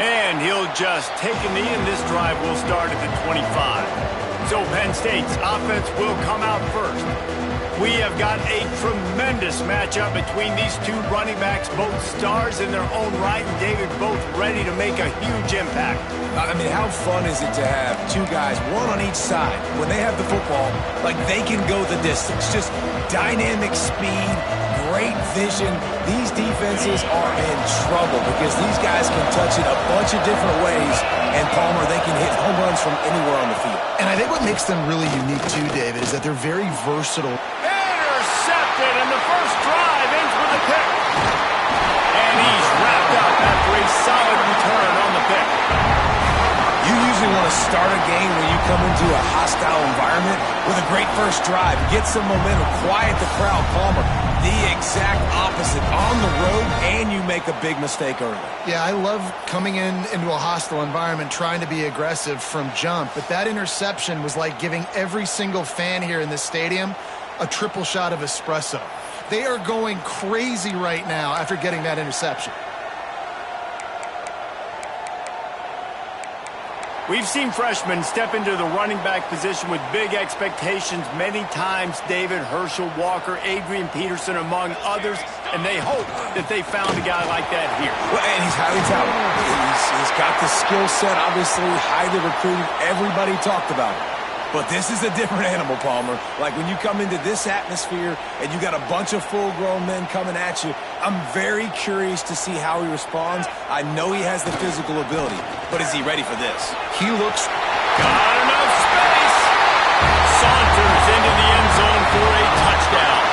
And he'll just take a knee, and this drive will start at the 25. So Penn State's offense will come out first. We have got a tremendous matchup between these two running backs, both stars in their own right, and David, both ready to make a huge impact. I mean, how fun is it to have two guys, one on each side, when they have the football, like they can go the distance. Just dynamic speed, great vision. These defenses are in trouble because these guys can touch it a bunch of different ways, and Palmer, they can hit home runs from anywhere on the field. And I think what makes them really unique too, David, is that they're very versatile. Intercepted, and the first drive ends with a pick. And he's wrapped up after a solid return on the pick. You usually want to start a game when you come into a hostile environment with a great first drive. Get some momentum, quiet the crowd. Palmer, the exact opposite. On the road, and you make a big mistake early. Yeah, I love coming into a hostile environment, trying to be aggressive from jump. But that interception was like giving every single fan here in this stadium a triple shot of espresso. They are going crazy right now after getting that interception. We've seen freshmen step into the running back position with big expectations many times. David, Herschel Walker, Adrian Peterson, among others, and they hope that they found a guy like that here. Well, and he's highly talented. He's got the skill set, obviously, highly recruited. Everybody talked about it. But this is a different animal, Palmer. Like when you come into this atmosphere and you got a bunch of full-grown men coming at you, I'm very curious to see how he responds. I know he has the physical ability, but is he ready for this? He looks... Got enough space! Saunters into the end zone for a touchdown.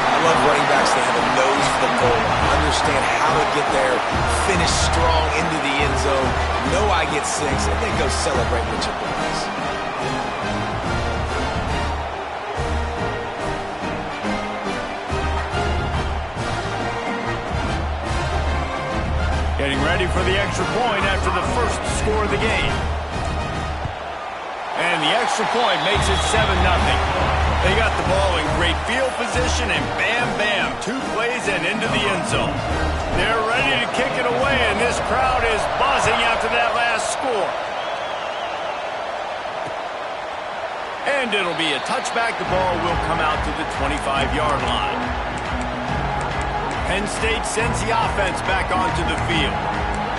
I love running backs that have a nose for the goal, understand how to get there, finish strong into the end zone, know I get 6, and then go celebrate with your boys. Getting ready for the extra point after the first score of the game. And the extra point makes it 7-0. They got the ball in great field position, and bam, bam, 2 plays and into the end zone. They're ready to kick it away, and this crowd is buzzing after that last score. And it'll be a touchback. The ball will come out to the 25-yard line. Penn State sends the offense back onto the field.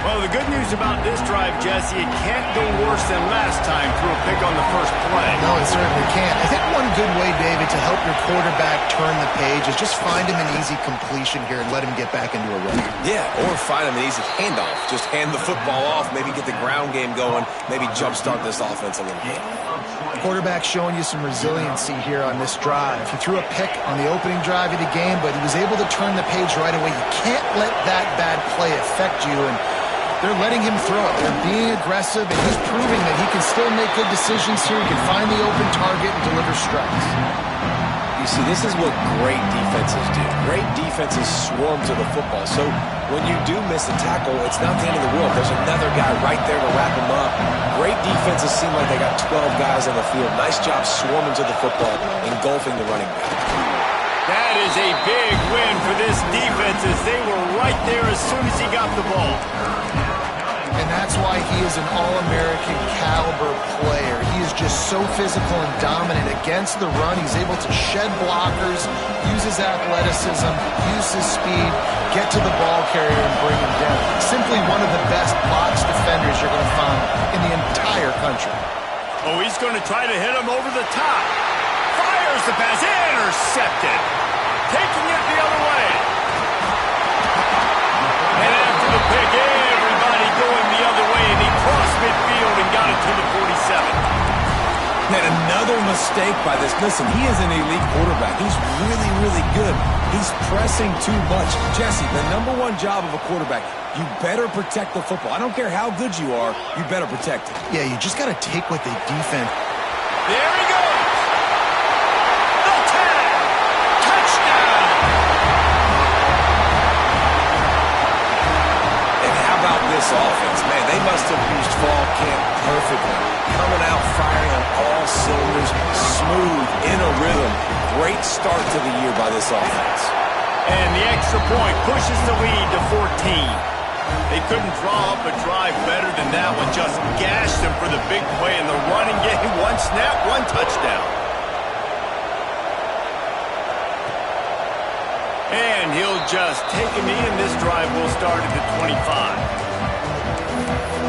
Well, the good news about this drive, Jesse, it can't go worse than last time through a pick on the first play. No, it certainly can't. I think one good way, David, to help your quarterback turn the page is just find him an easy completion here and let him get back into a run. Yeah, or find him an easy handoff. Just hand the football off, maybe get the ground game going, maybe jumpstart this offense a little bit. Quarterback showing you some resiliency here on this drive. He threw a pick on the opening drive of the game, but he was able to turn the page right away. You can't let that bad play affect you, and they're letting him throw it. They're being aggressive, and he's proving that he can still make good decisions here. He can find the open target and deliver strikes. You see, this is what great defenses do. Great defenses swarm to the football. So when you do miss a tackle, it's not the end of the world. There's another guy right there to wrap him up. Great defenses seem like they got 12 guys on the field. Nice job swarming to the football, engulfing the running back. That is a big win for this defense as they were right there as soon as he got the ball. And that's why he is an All-American caliber player. He is just so physical and dominant against the run. He's able to shed blockers, use his athleticism, use his speed, get to the ball carrier and bring him down. Simply one of the best box defenders you're going to find in the entire country. Oh, he's going to try to hit him over the top. Fires the pass, intercepted. Taking it the other way. And after the pick, everybody going the other way, and he crossed midfield and got it to the 47. And another mistake by this. Listen, he is an elite quarterback. He's really, really good. He's pressing too much. Jesse, the #1 job of a quarterback, you better protect the football. I don't care how good you are, you better protect it. Yeah, you just got to take what they defend. There he goes. The tag. Touchdown. And how about this offense? Man, they must have used fall camp perfectly. Coming out firing on all cylinders, smooth, in a rhythm. Great start to the year by this offense. And the extra point pushes the lead to 14. They couldn't draw up a drive better than that one. Just gashed them for the big play in the running game. One snap, one touchdown. And he'll just take a knee, and this drive will start at the 25.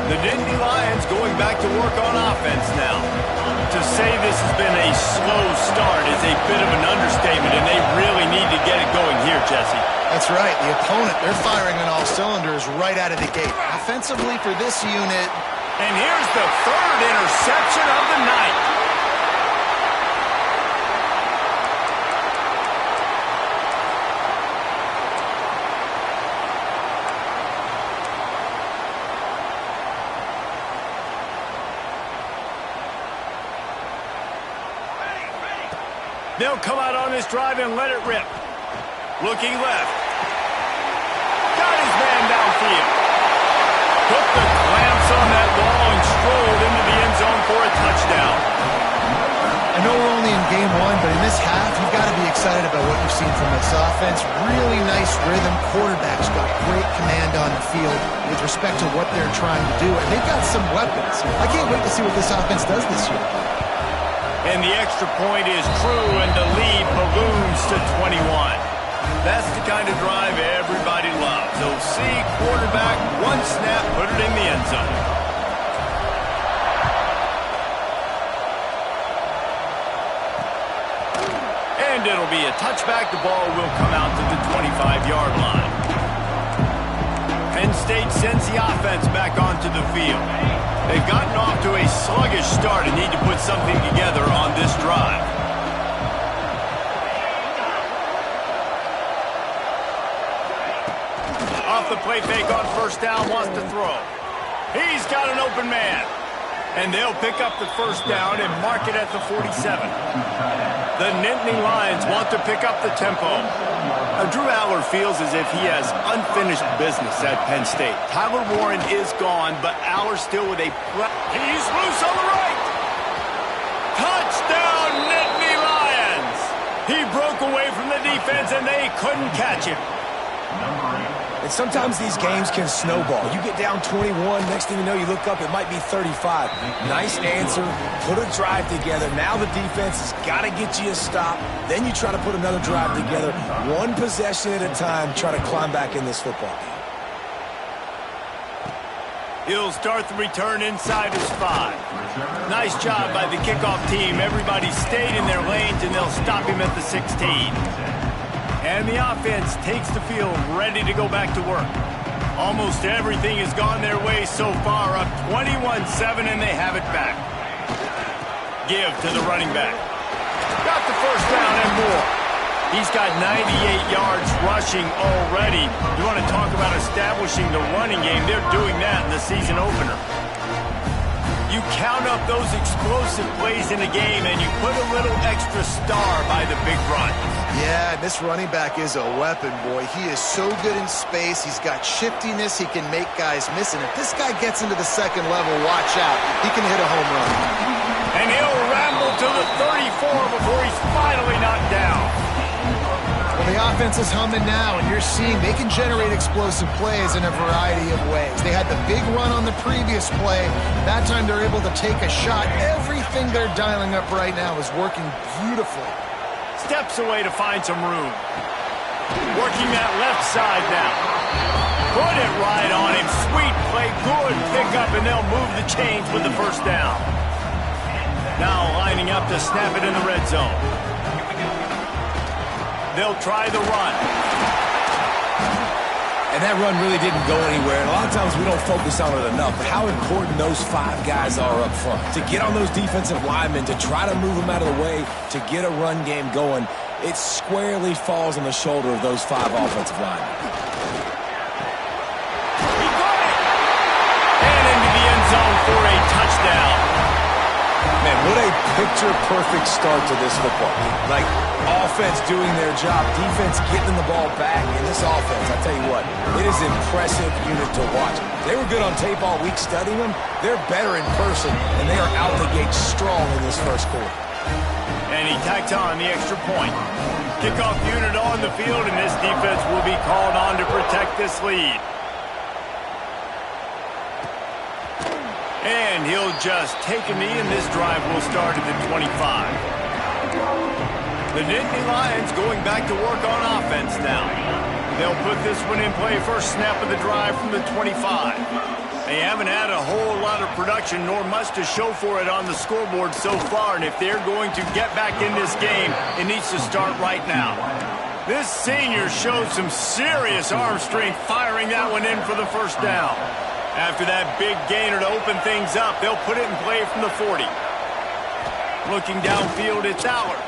The Nittany Lions going back to work on offense now. To say this has been a slow start is a bit of an understatement, and they really need to get it going here, Jesse. That's right. The opponent, they're firing on all cylinders right out of the gate. Offensively for this unit. And here's the third interception of the night. They'll come out on this drive and let it rip. Looking left. Got his man downfield. Put the clamps on that ball and strolled into the end zone for a touchdown. I know we're only in game one, but in this half, you've got to be excited about what you've seen from this offense. Really nice rhythm. Quarterback's got great command on the field with respect to what they're trying to do, and they've got some weapons. I can't wait to see what this offense does this year. And the extra point is true, and the lead balloons to 21. That's the kind of drive everybody loves. They'll see quarterback, one snap, put it in the end zone. And it'll be a touchback. The ball will come out to the 25-yard line. Penn State sends the offense back onto the field. They've gotten off to a sluggish start and need to put something together on this drive. Off the play fake on first down, wants to throw. He's got an open man. And they'll pick up the first down and mark it at the 47. The Nittany Lions want to pick up the tempo. Drew Aller feels as if he has unfinished business at Penn State. Tyler Warren is gone, but Aller still with a... He's loose on the right! Touchdown, Nittany Lions! He broke away from the defense, and they couldn't catch him. And sometimes these games can snowball. You get down 21, next thing you know, you look up, it might be 35. Nice answer, put a drive together. Now the defense has got to get you a stop. Then you try to put another drive together. One possession at a time, try to climb back in this football game. He'll start the return inside his 5. Nice job by the kickoff team. Everybody stayed in their lanes, and they'll stop him at the 16. And the offense takes the field, ready to go back to work. Almost everything has gone their way so far, up 21-7, and they have it back. Give to the running back. Got the first down and more. He's got 98 yards rushing already. You want to talk about establishing the running game? They're doing that in the season opener. You count up those explosive plays in a game, and you put a little extra star by the big run. Yeah, this running back is a weapon, boy. He is so good in space. He's got shiftiness. He can make guys miss. And if this guy gets into the second level, watch out. He can hit a home run. And he'll ramble to the 34 before he's finally knocked down. Well, the offense is humming now, and you're seeing they can generate explosive plays in a variety of ways. They had the big run on the previous play. That time they're able to take a shot. Everything they're dialing up right now is working beautifully. Steps away to find some room. Working that left side now. Put it right on him. Sweet play, good pickup, and they'll move the chains with the first down. Now lining up to snap it in the red zone. They'll try the run. And that run really didn't go anywhere. And a lot of times we don't focus on it enough. But how important those 5 guys are up front. To get on those defensive linemen, to try to move them out of the way, to get a run game going, it squarely falls on the shoulder of those 5 offensive linemen. He got it! And into the end zone for a touchdown. Man, what a picture-perfect start to this football game. Like, offense doing their job, defense getting the ball back, and this offense, I tell you what, it is an impressive unit to watch. They were good on tape all week studying them. They're better in person, and they are out the gate strong in this first quarter. And he tacks on the extra point. Kickoff unit on the field, and this defense will be called on to protect this lead. And he'll just take a knee, and this drive will start at the 25. The Nittany Lions going back to work on offense now. They'll put this one in play first snap of the drive from the 25. They haven't had a whole lot of production nor much to show for it on the scoreboard so far, and if they're going to get back in this game, it needs to start right now. This senior showed some serious arm strength firing that one in for the first down. After that big gainer to open things up, they'll put it in play from the 40. Looking downfield, it's Allard.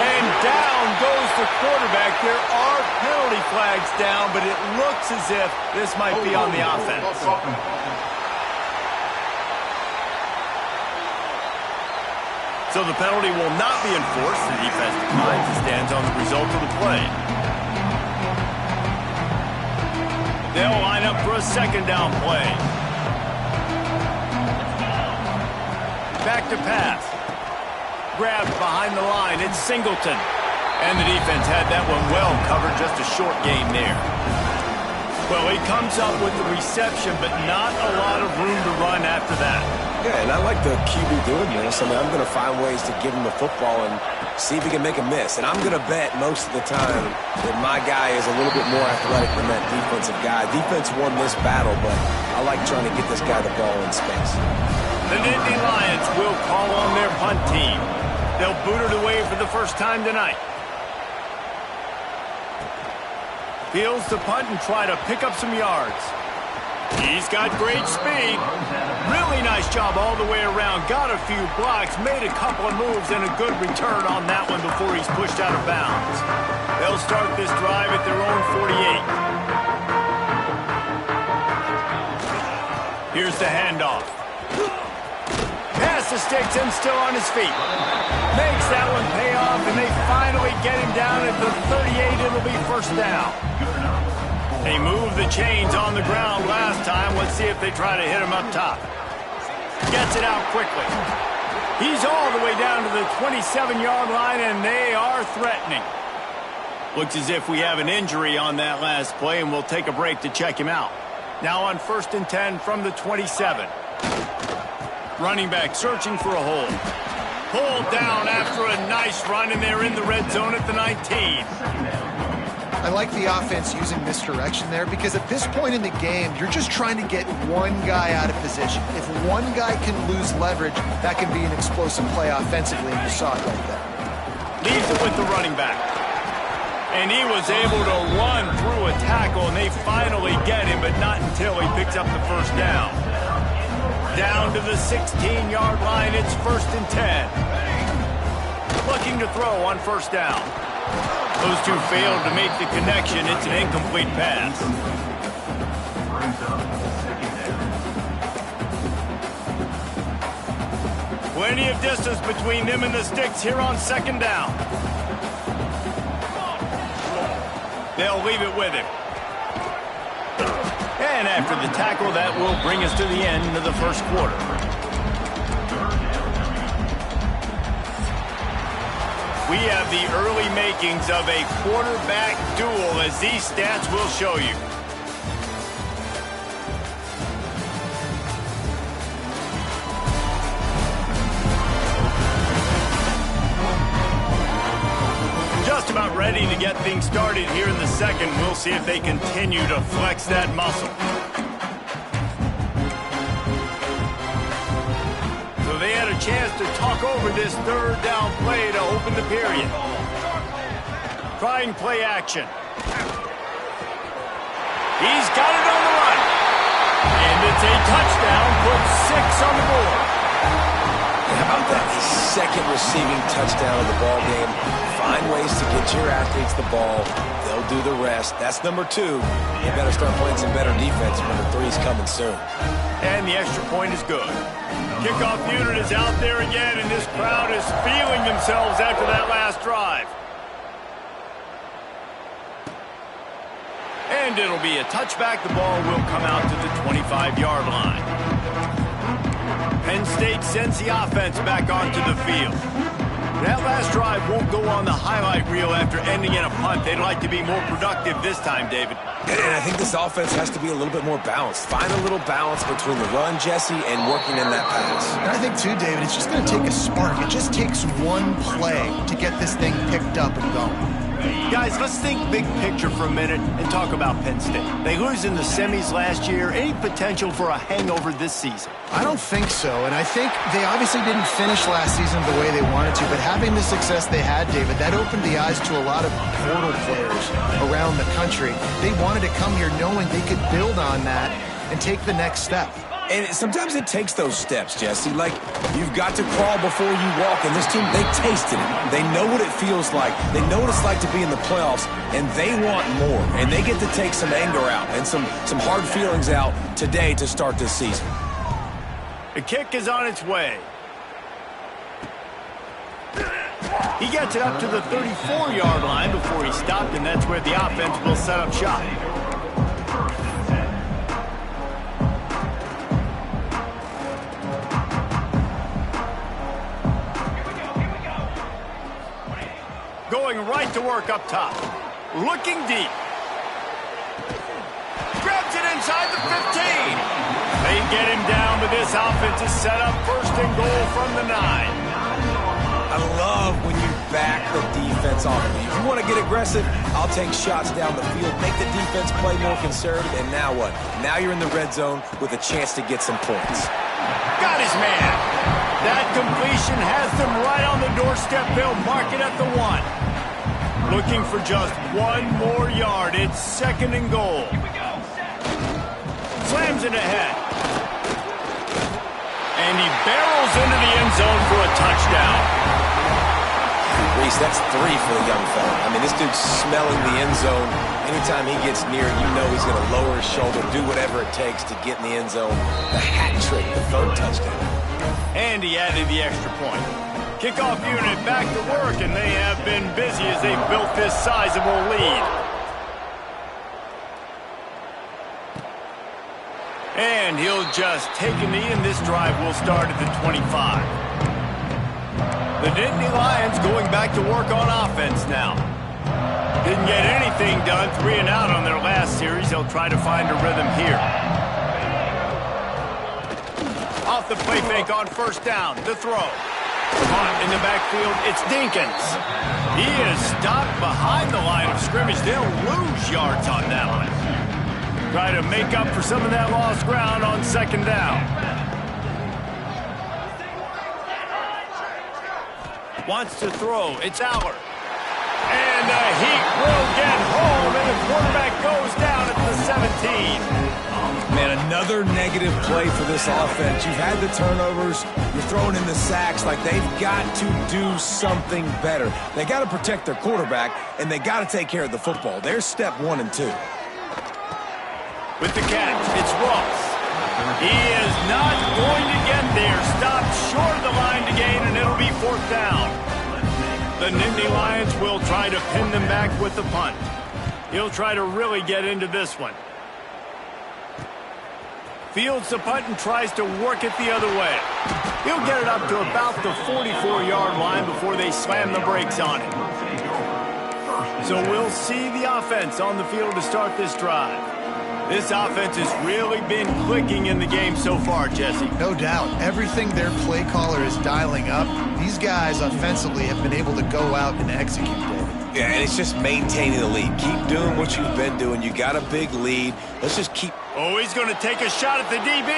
And down goes the quarterback. There are penalty flags down, but it looks as if this might be on the offense. So the penalty will not be enforced. The defense declines and stands on the result of the play. They'll line up for a second down play. Back to pass. Grabbed behind the line. It's Singleton. And the defense had that one well covered. Just a short gain there. Well, he comes up with the reception, but not a lot of room to run after that. Yeah, and I like the QB doing this. I mean, I'm going to find ways to give him the football and see if he can make a miss. And I'm going to bet most of the time that my guy is a little bit more athletic than that defensive guy. Defense won this battle, but I like trying to get this guy the ball in space. The Nittany Lions will call on their punt team. They'll boot it away for the first time tonight. Fields the punt and try to pick up some yards. He's got great speed. Really nice job all the way around. Got a few blocks, made a couple of moves, and a good return on that one before he's pushed out of bounds. They'll start this drive at their own 48. Here's the handoff. Pass to sticks and still on his feet. Makes that one pay off, and they finally get him down at the 38. It'll be first down. They moved the chains on the ground last time. Let's see if they try to hit him up top. Gets it out quickly. He's all the way down to the 27-yard line, and they are threatening. Looks as if we have an injury on that last play, and we'll take a break to check him out. Now on 1st and 10 from the 27. Running back searching for a hole. Pulled down after a nice run, and they're in the red zone at the 19. I like the offense using misdirection there because at this point in the game, you're just trying to get one guy out of position. If one guy can lose leverage, that can be an explosive play offensively, and you saw it right there. Leaves it with the running back. And he was able to run through a tackle, and they finally get him, but not until he picks up the first down. Down to the 16-yard line, it's 1st and 10. Looking to throw on first down. Those two failed to make the connection. It's an incomplete pass. Plenty of distance between them and the sticks here on second down. They'll leave it with him. And after the tackle, that will bring us to the end of the first quarter. We have the early makings of a quarterback duel, as these stats will show you. Just about ready to get things started here in the second. We'll see if they continue to flex that muscle. So they had a chance to talk over this third down play to open the period. Trying play action. He's got it on the run. And it's a touchdown. Puts 6 on the board. How about that? His second receiving touchdown of the ball game. Find ways to get your athletes the ball. They'll do the rest. That's number 2. You better start playing some better defense. Number 3 is coming soon. And the extra point is good. Kickoff unit is out there again, and this crowd is feeling themselves after that last drive. And it'll be a touchback. The ball will come out to the 25-yard line. Penn State sends the offense back onto the field. That last drive won't go on the highlight reel after ending in a punt. They'd like to be more productive this time, David. And I think this offense has to be a little bit more balanced. Find a little balance between the run, Jesse, and working in that pass. And I think, too, David, it's just going to take a spark. It just takes one play to get this thing picked up and going. Guys, let's think big picture for a minute and talk about Penn State. They lose in the semis last year. Any potential for a hangover this season? I don't think so, and I think they obviously didn't finish last season the way they wanted to, but having the success they had, David, that opened the eyes to a lot of portal players around the country. They wanted to come here knowing they could build on that and take the next step. And sometimes it takes those steps, Jesse. Like, you've got to crawl before you walk. And this team, they tasted it. They know what it feels like. They know what it's like to be in the playoffs, and they want more. And they get to take some anger out and some hard feelings out today to start this season. The kick is on its way. He gets it up to the 34-yard line before he stopped, and that's where the offense will set up shop. Going right to work up top. Looking deep. Grabs it inside the 15. They get him down, but this offense is set up first and goal from the 9. I love when you back the defense off of you. If you want to get aggressive, I'll take shots down the field, make the defense play more conservative, and now what? Now you're in the red zone with a chance to get some points. Got his man. That completion has them right on the doorstep. They'll mark it at the 1. Looking for just one more yard. It's second and goal. Slams it ahead. And he barrels into the end zone for a touchdown. Reese, that's 3 for the young fella. I mean, this dude's smelling the end zone. Anytime he gets near, you know he's going to lower his shoulder, do whatever it takes to get in the end zone. The hat trick, the 3rd touchdown. And he added the extra point. Kickoff unit back to work, and they have been busy as they built this sizable lead. And he'll just take a knee, and this drive will start at the 25. The Nittany Lions going back to work on offense now. Didn't get anything done, 3 and out on their last series. They'll try to find a rhythm here. Off the play fake on first down, the throw. Caught in the backfield, it's Dinkins. He is stopped behind the line of scrimmage. They'll lose yards on that one. Try to make up for some of that lost ground on second down. Wants to throw, it's Aller. And the heat will get home, and the quarterback goes down at the 17. Man, another negative play for this offense. You've had the turnovers. You're throwing in the sacks. Like, they've got to do something better. They got to protect their quarterback, and they got to take care of the football. There's step 1 and 2. With the catch, it's Ross. He is not going to get there. Stopped short of the line to gain, and it'll be 4th down. The Nittany Lions will try to pin them back with the punt. He'll try to really get into this one. Fields the punt and tries to work it the other way. He'll get it up to about the 44-yard line before they slam the brakes on it. So we'll see the offense on the field to start this drive. This offense has really been clicking in the game so far, Jesse. No doubt. Everything their play caller is dialing up, these guys offensively have been able to go out and execute, David. Yeah, and it's just maintaining the lead. Keep doing what you've been doing. You got a big lead. Let's just keep... Oh, he's going to take a shot at the DB.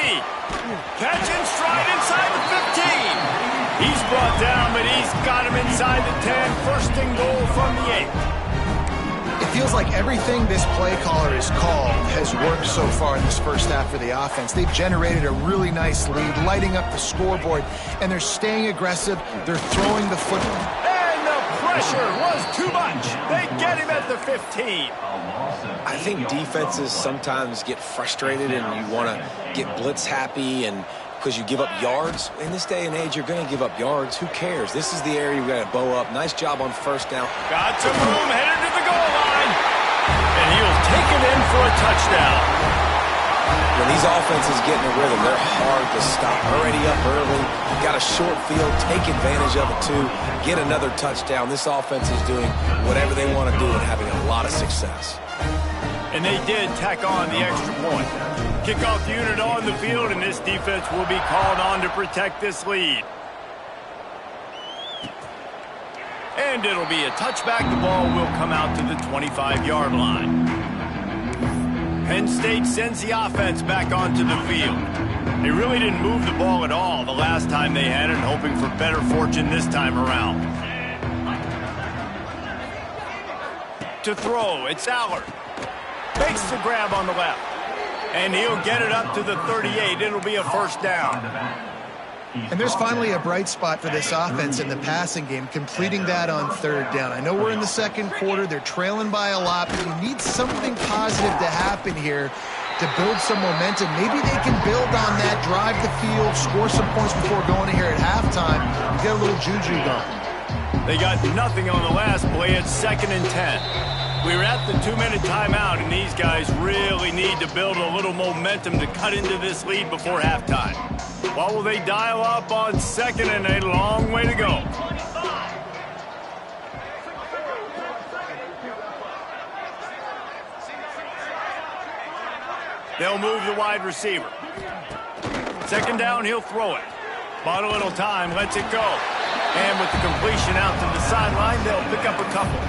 Catch in stride inside the 15. He's brought down, but he's got him inside the 10. First and goal from the 8. It feels like everything this play caller has called has worked so far in this first half for the offense. They've generated a really nice lead, lighting up the scoreboard, and they're staying aggressive. They're throwing the football. And the pressure was too much. They get him at the 15. I think defenses sometimes get frustrated and you want to get blitz happy and because you give up yards. In this day and age, you're going to give up yards. Who cares? This is the area you've got to bow up. Nice job on first down. Got some room, headed to the goal line. And he'll take it in for a touchdown. When these offenses get in a rhythm, they're hard to stop. Already up early, got a short field, take advantage of it too, get another touchdown. This offense is doing whatever they want to do and having a lot of success. And they did tack on the extra point. Kickoff unit on the field, and this defense will be called on to protect this lead. And it'll be a touchback. The ball will come out to the 25-yard line. Penn State sends the offense back onto the field. They really didn't move the ball at all the last time they had it, hoping for better fortune this time around. To throw, it's Allard. Makes the grab on the left. And he'll get it up to the 38. It'll be a first down. And there's finally a bright spot for this offense in the passing game, completing that on third down. I know we're in the second quarter. They're trailing by a lot, but you need something positive to happen here to build some momentum. Maybe they can build on that, drive the field, score some points before going in here at halftime, and get a little juju going. They got nothing on the last play. It's 2nd and 10. We were at the 2-minute timeout, and these guys really need to build a little momentum to cut into this lead before halftime. What will they dial up on 2nd and a long way to go? They'll move the wide receiver. 2nd down, he'll throw it. Bought a little time, lets it go. And with the completion out to the sideline, they'll pick up a couple.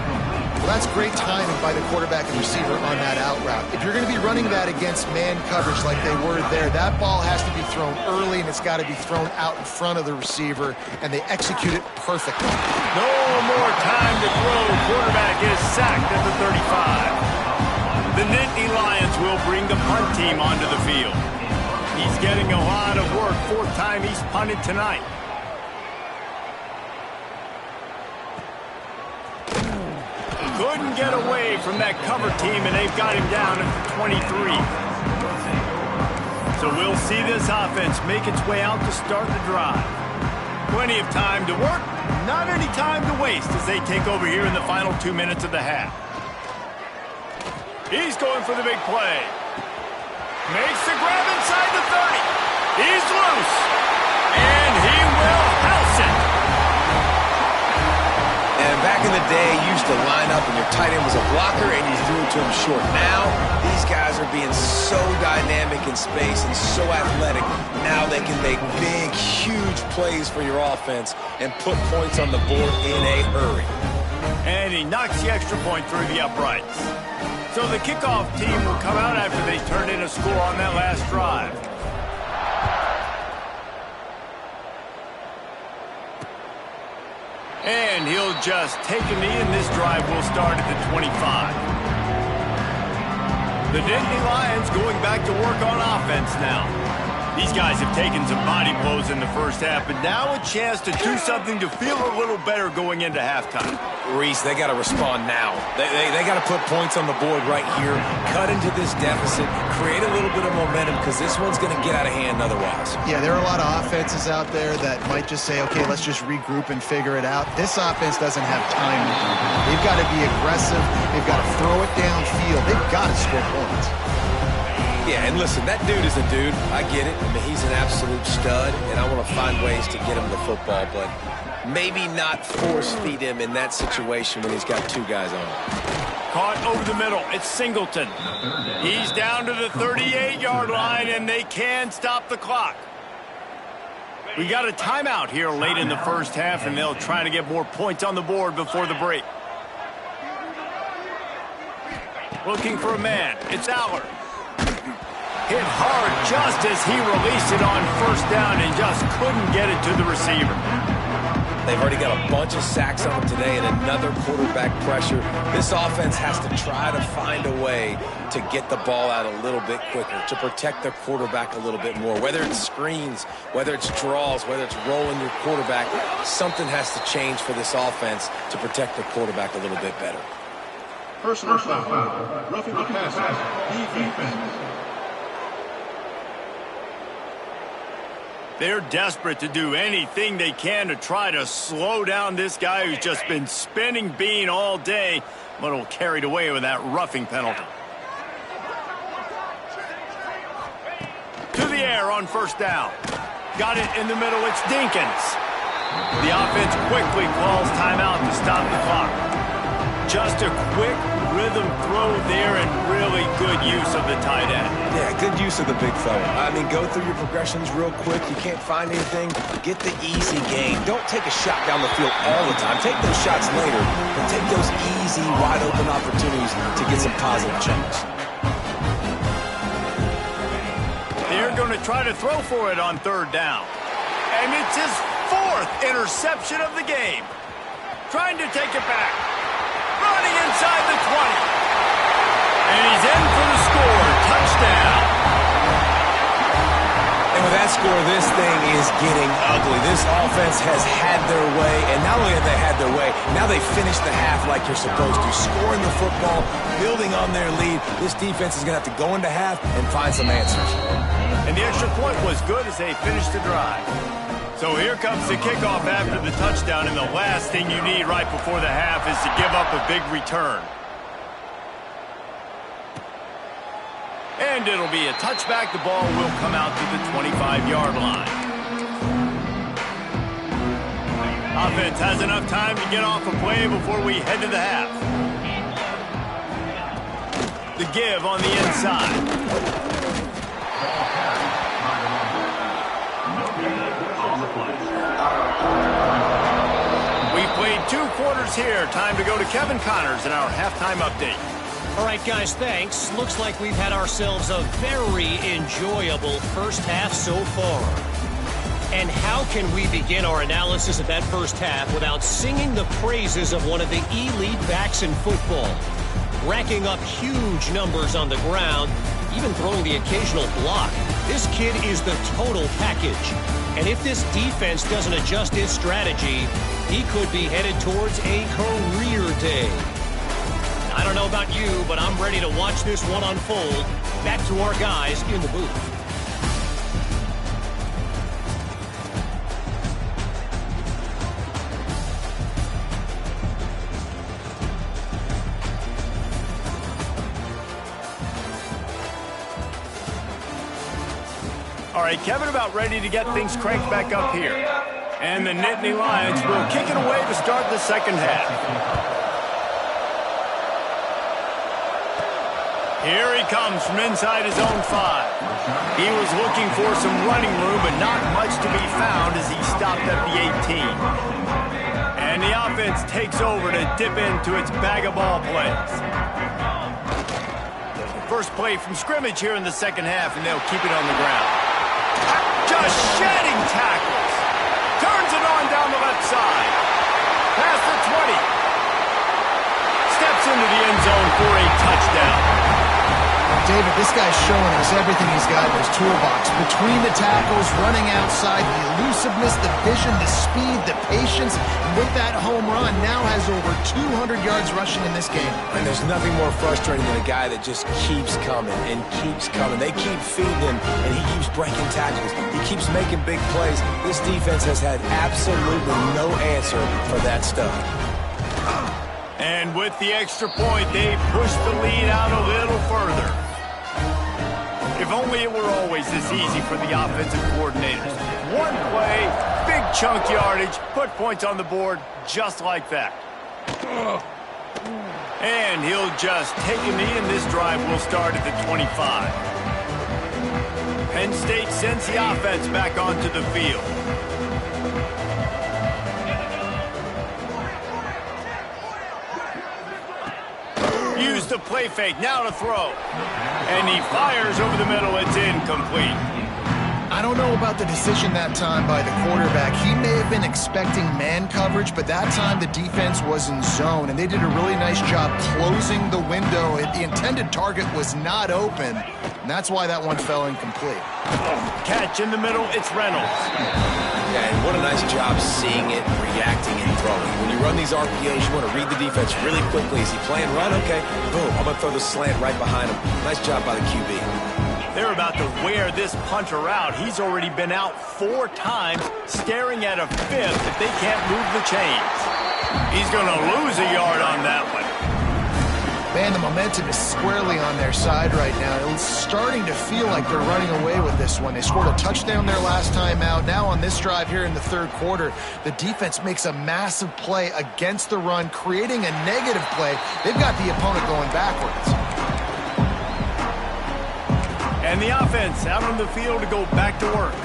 Well, that's great timing by the quarterback and receiver on that out route. If you're going to be running that against man coverage like they were there, that ball has to be thrown early, and it's got to be thrown out in front of the receiver, and they execute it perfectly. No more time to throw. Quarterback is sacked at the 35. The Nittany Lions will bring the punt team onto the field. He's getting a lot of work. 4th time he's punted tonight. Couldn't get away from that cover team, and they've got him down at the 23. So we'll see this offense make its way out to start the drive. Plenty of time to work, not any time to waste as they take over here in the final 2 minutes of the half. He's going for the big play. Makes the grab inside the 30. He's loose. And he will house it. And back in the day, you used to line up and your tight end was a blocker and you threw it to him short. Now, these guys are being so dynamic in space and so athletic. Now they can make big, huge plays for your offense and put points on the board in a hurry. And he knocks the extra point through the uprights. So the kickoff team will come out after they turn in a score on that last drive. And he'll just take a knee, and this drive will start at the 25. The Nittany Lions going back to work on offense now. These guys have taken some body blows in the first half, but now a chance to do something to feel a little better going into halftime. Reese, they got to respond now. They got to put points on the board right here, cut into this deficit, create a little bit of momentum, because this one's going to get out of hand otherwise. Yeah, there are a lot of offenses out there that might just say, okay, let's just regroup and figure it out. This offense doesn't have time to do that. They've got to be aggressive. They've got to throw it downfield. They've got to score points. Yeah, and listen, that dude is a dude. I get it. I mean, he's an absolute stud, and I want to find ways to get him the football, but maybe not force feed him in that situation when he's got 2 guys on him. Caught over the middle. It's Singleton. He's down to the 38-yard line, and they can stop the clock. We got a timeout here late in the first half, and they'll try to get more points on the board before the break. Looking for a man. It's Allard. Hit hard just as he released it on first down and just couldn't get it to the receiver. They've already got a bunch of sacks on them today and another quarterback pressure. This offense has to try to find a way to get the ball out a little bit quicker, to protect their quarterback a little bit more. Whether it's screens, whether it's draws, whether it's rolling your quarterback, something has to change for this offense to protect the quarterback a little bit better. Personal foul, roughing the passer, defense. They're desperate to do anything they can to try to slow down this guy who's just been spinning bean all day, but will carried away with that roughing penalty. the air on first down. Got it in the middle. It's Dinkins. The offense quickly calls timeout to stop the clock. Just a quick rhythm throw there and really good use of the tight end. Yeah, good use of the big fella. I mean, go through your progressions real quick. You can't find anything, get the easy gain. Don't take a shot down the field all the time. Take those shots later, but take those easy, wide-open opportunities to get some positive chunks. They're going to try to throw for it on third down. And it's his 4th interception of the game. Trying to take it back. Running inside the 20. And he's in for the score. Touchdown. And with that score, this thing is getting ugly. This offense has had their way, and not only have they had their way, now they finished the half like you're supposed to. Scoring the football, building on their lead. This defense is going to have to go into half and find some answers. And the extra point was good as they finished the drive. So here comes the kickoff after the touchdown, and the last thing you need right before the half is to give up a big return. And it'll be a touchback. The ball will come out to the 25-yard line. Offense has enough time to get off a play before we head to the half. The give on the inside. We played 2 quarters here. Time to go to Kevin Connors in our halftime update. All right, guys, thanks. Looks like we've had ourselves a very enjoyable first half so far. And how can we begin our analysis of that first half without singing the praises of one of the elite backs in football? Racking up huge numbers on the ground, even throwing the occasional block. This kid is the total package. And if this defense doesn't adjust its strategy, he could be headed towards a career day. I don't know about you, but I'm ready to watch this one unfold. Back to our guys in the booth. All right, Kevin, about ready to get things cranked back up here. And the Nittany Lions will kick it away to start the second half. Here he comes from inside his own 5. He was looking for some running room, but not much to be found as he stopped at the 18. And the offense takes over to dip into its bag of ball plays. First play from scrimmage here in the second half, and they'll keep it on the ground. Just shedding tackles. Turns it on down the left side. Past the 20. Steps into the end zone for a touchdown. David, this guy's showing us everything he's got in his toolbox. Between the tackles, running outside, the elusiveness, the vision, the speed, the patience. And with that home run, now has over 200 yards rushing in this game. And there's nothing more frustrating than a guy that just keeps coming and keeps coming. They keep feeding him, and he keeps breaking tackles. He keeps making big plays. This defense has had absolutely no answer for that stuff. And with the extra point, they push the lead out a little further. If only it were always this easy for the offensive coordinators. One play, big chunk yardage, put points on the board just like that. And he'll just take a knee, and this drive will start at the 25. Penn State sends the offense back onto the field. Use the play fake, now to throw. And he fires over the middle, it's incomplete. I don't know about the decision that time by the quarterback. He may have been expecting man coverage, but that time the defense was in zone, and they did a really nice job closing the window. The intended target was not open, and that's why that one fell incomplete. Catch in the middle, it's Reynolds. Yeah, and what a nice job seeing it, reacting, and throwing. When you run these RPAs, you want to read the defense really quickly. Is he playing run? Okay, boom, I'm going to throw the slant right behind him. Nice job by the QB. They're about to wear this punter out. He's already been out 4 times, staring at a 5th if they can't move the chains. He's going to lose a yard on that one. Man, the momentum is squarely on their side right now. It's starting to feel like they're running away with this one. They scored a touchdown their last time out. Now on this drive here in the third quarter, the defense makes a massive play against the run, creating a negative play. They've got the opponent going backwards. And the offense out on the field to go back to work.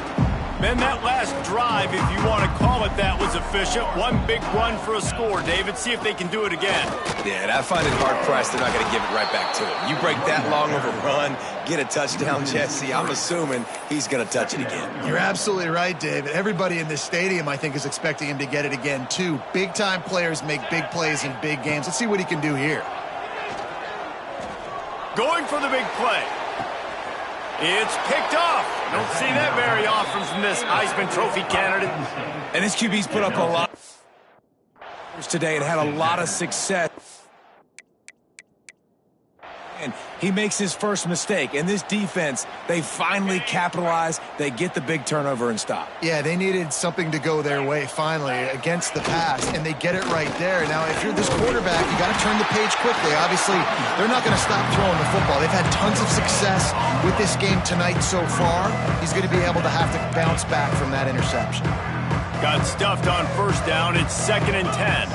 Ben, that last drive, if you want to call it that, was efficient. One big run for a score, David. See if they can do it again. Yeah, and I find it hard-pressed they're not going to give it right back to him. You break that long of a run, get a touchdown, Jesse, I'm assuming he's going to touch it again. You're absolutely right, David. Everybody in this stadium, I think, is expecting him to get it again, too. Big-time players make big plays in big games. Let's see what he can do here. Going for the big play. It's picked off. Don't see that very often from this Heisman Trophy candidate. And this QB's put up a lot today and had a lot of success. And he makes his first mistake. And this defense, they finally capitalize. They get the big turnover and stop. Yeah, they needed something to go their way finally against the pass, and they get it right there. Now, if you're this quarterback, you got to turn the page quickly. Obviously, they're not going to stop throwing the football. They've had tons of success with this game tonight so far. He's going to be able to have to bounce back from that interception. Got stuffed on first down. It's 2nd and 10.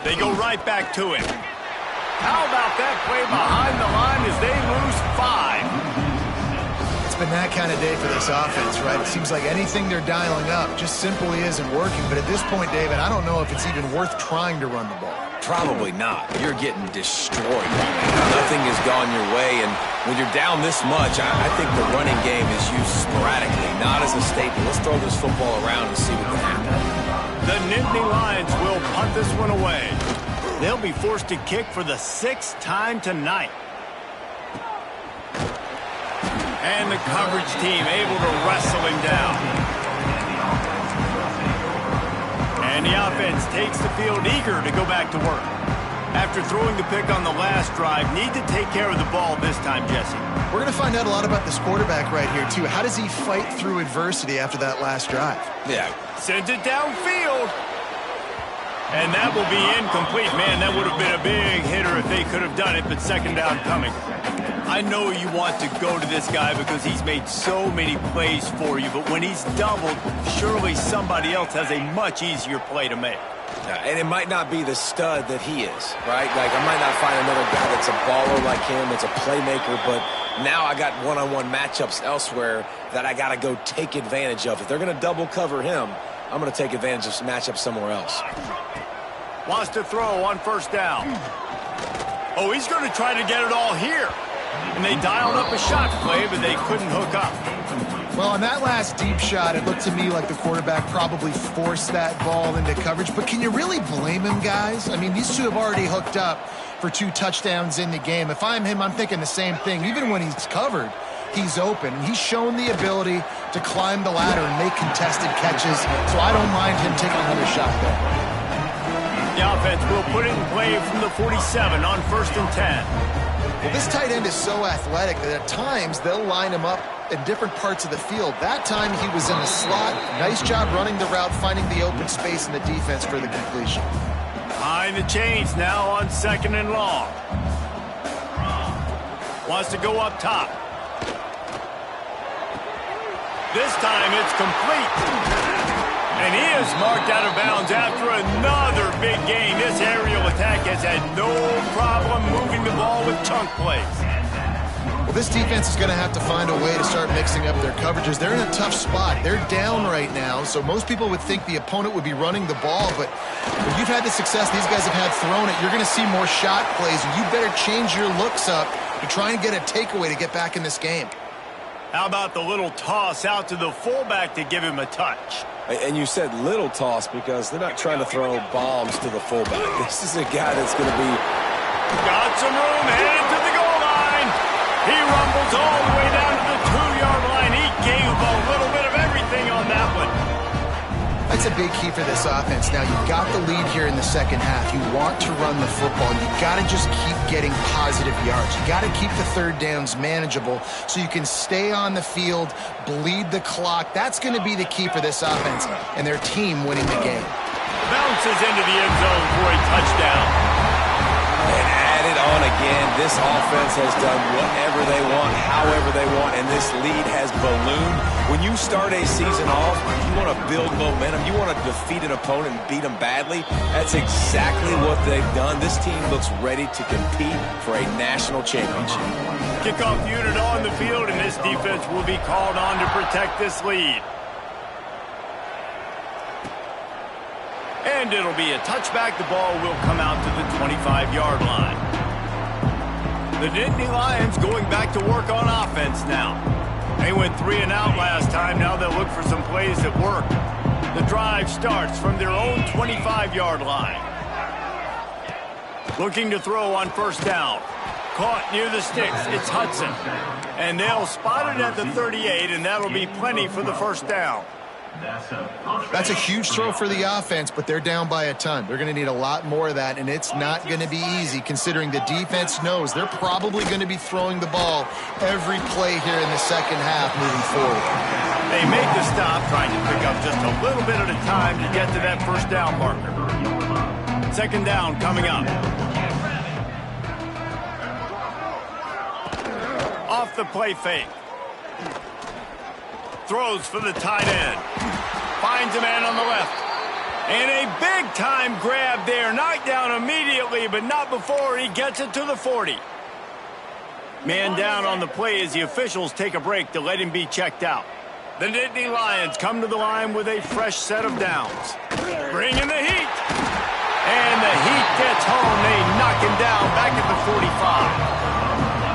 They go right back to him. How about that play behind the line as they lose 5? It's been that kind of day for this offense, right? It seems like anything they're dialing up just simply isn't working. But at this point, David, I don't know if it's even worth trying to run the ball. Probably not. You're getting destroyed right now. Nothing has gone your way, and when you're down this much, I think the running game is used sporadically, not as a staple. Let's throw this football around and see what can happen. The Nittany Lions will punt this one away. They'll be forced to kick for the 6th time tonight. And the coverage team able to wrestle him down. And the offense takes the field eager to go back to work. After throwing the pick on the last drive, need to take care of the ball this time, Jesse. We're going to find out a lot about this quarterback right here, too. How does he fight through adversity after that last drive? Yeah. Sends it downfield. And that will be incomplete. Man, that would have been a big hitter if they could have done it, but 2nd down coming. I know you want to go to this guy because he's made so many plays for you, but when he's doubled, surely somebody else has a much easier play to make. And it might not be the stud that he is, right? Like, I might not find another guy that's a baller like him, that's a playmaker, but now I got one-on-one matchups elsewhere that I got to go take advantage of. If they're going to double cover him, I'm going to take advantage of some matchups somewhere else. Wants to throw on first down. Oh, he's going to try to get it all here. And they dialed up a shot play, but they couldn't hook up. Well, on that last deep shot, it looked to me like the quarterback probably forced that ball into coverage. But can you really blame him, guys? I mean, these two have already hooked up for 2 touchdowns in the game. If I'm him, I'm thinking the same thing. Even when he's covered, he's open. He's shown the ability to climb the ladder and make contested catches, so I don't mind him taking another shot there. The offense will put it in play from the 47 on 1st and 10. Well, this tight end is so athletic that at times they'll line him up in different parts of the field. That time he was in the slot. Nice job running the route, finding the open space in the defense for the completion. Behind the chains now on 2nd and long. Wants to go up top. This time it's complete. And he is marked out of bounds after another big gain. This aerial attack has had no problem moving the ball with chunk plays. Well, this defense is going to have to find a way to start mixing up their coverages. They're in a tough spot. They're down right now, so most people would think the opponent would be running the ball, but when you've had the success these guys have had throwing it, you're going to see more shot plays, and you better change your looks up to try and get a takeaway to get back in this game. How about the little toss out to the fullback to give him a touch? And you said little toss because they're not trying to throw bombs to the fullback. This is a guy that's going to be... Got some room, headed to the goal line. He rumbles all the way down to the 2-yard line. He gave a little bit of everything on that one. That's a big key for this offense. Now, you've got the lead here in the second half. You want to run the football. You got to just keep getting positive yards. You got to keep the 3rd downs manageable so you can stay on the field, bleed the clock. That's going to be the key for this offense and their team winning the game. Bounce bounces into the end zone for a touchdown. And add it on again. This offense has done whatever they want, however they want, and this lead has ballooned. When you start a season off, you want to build momentum. You want to defeat an opponent and beat them badly. That's exactly what they've done. This team looks ready to compete for a national championship. Kickoff unit on the field, and this defense will be called on to protect this lead. And it'll be a touchback. The ball will come out to the 25-yard line. The Nittany Lions going back to work on offense now. They went 3 and out last time. Now they'll look for some plays that work. The drive starts from their own 25-yard line. Looking to throw on first down. Caught near the sticks. It's Hudson. And they'll spot it at the 38, and that'll be plenty for the first down. That's a huge throw for the offense, but they're down by a ton. They're going to need a lot more of that, and it's not going to be easy considering the defense knows they're probably going to be throwing the ball every play here in the second half moving forward. They make the stop, trying to pick up just a little bit at a time to get to that first down marker. Second down coming up. Off the play fake. Throws for the tight end. Finds a man on the left. And a big-time grab there. Knocked down immediately, but not before he gets it to the 40. Man down on the play as the officials take a break to let him be checked out. The Nittany Lions come to the line with a fresh set of downs. Bringing the heat. And the heat gets home. They knock him down back at the 45.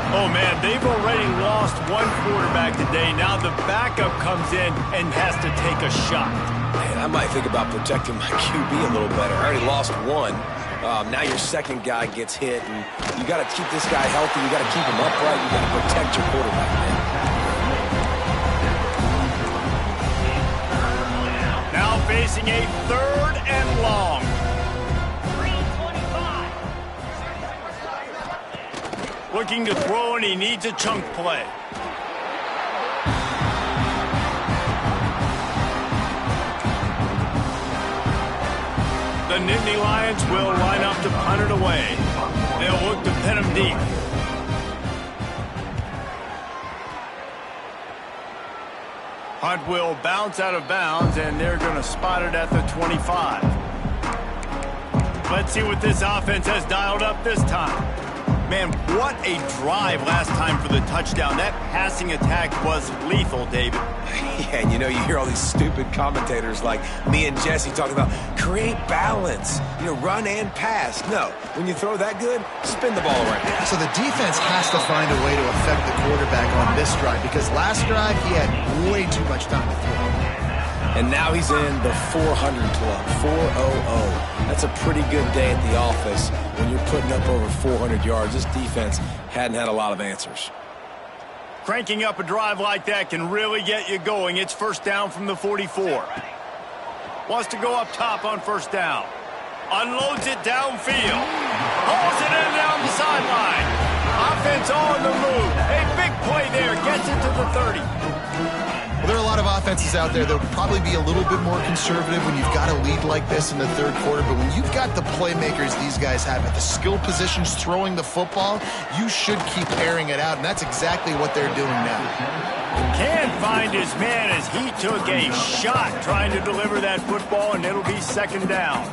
Oh, man, they've already lost one quarterback today. Now the backup comes in and has to take a shot. Man, I might think about protecting my QB a little better. I already lost one. Now your second guy gets hit, and you got to keep this guy healthy. You got to keep him upright. You got to protect your quarterback, man. Now facing a 3rd and long. Looking to throw, and he needs a chunk play. The Nittany Lions will line up to punt it away. They'll look to pin him deep. Punt will bounce out of bounds, and they're going to spot it at the 25. Let's see what this offense has dialed up this time. Man, what a drive last time for the touchdown. That passing attack was lethal, David. Yeah, and you know, you hear all these stupid commentators like me and Jesse talking about create balance, run and pass. No, when you throw that good, spin the ball around. So the defense has to find a way to affect the quarterback on this drive because last drive he had way too much time to throw. And now he's in the 400 club, 400. That's a pretty good day at the office when you're putting up over 400 yards. This defense hadn't had a lot of answers. Cranking up a drive like that can really get you going. It's first down from the 44. Wants to go up top on first down. Unloads it downfield. Hauls it in down the sideline. Offense on the move. A big play there. Gets it to the 30. Well, there are a lot of offenses out there that would probably be a little bit more conservative when you've got a lead like this in the third quarter. But when you've got the playmakers these guys have at the skill positions throwing the football, you should keep airing it out. And that's exactly what they're doing now. Can't find his man as he took a shot trying to deliver that football, and it'll be second down.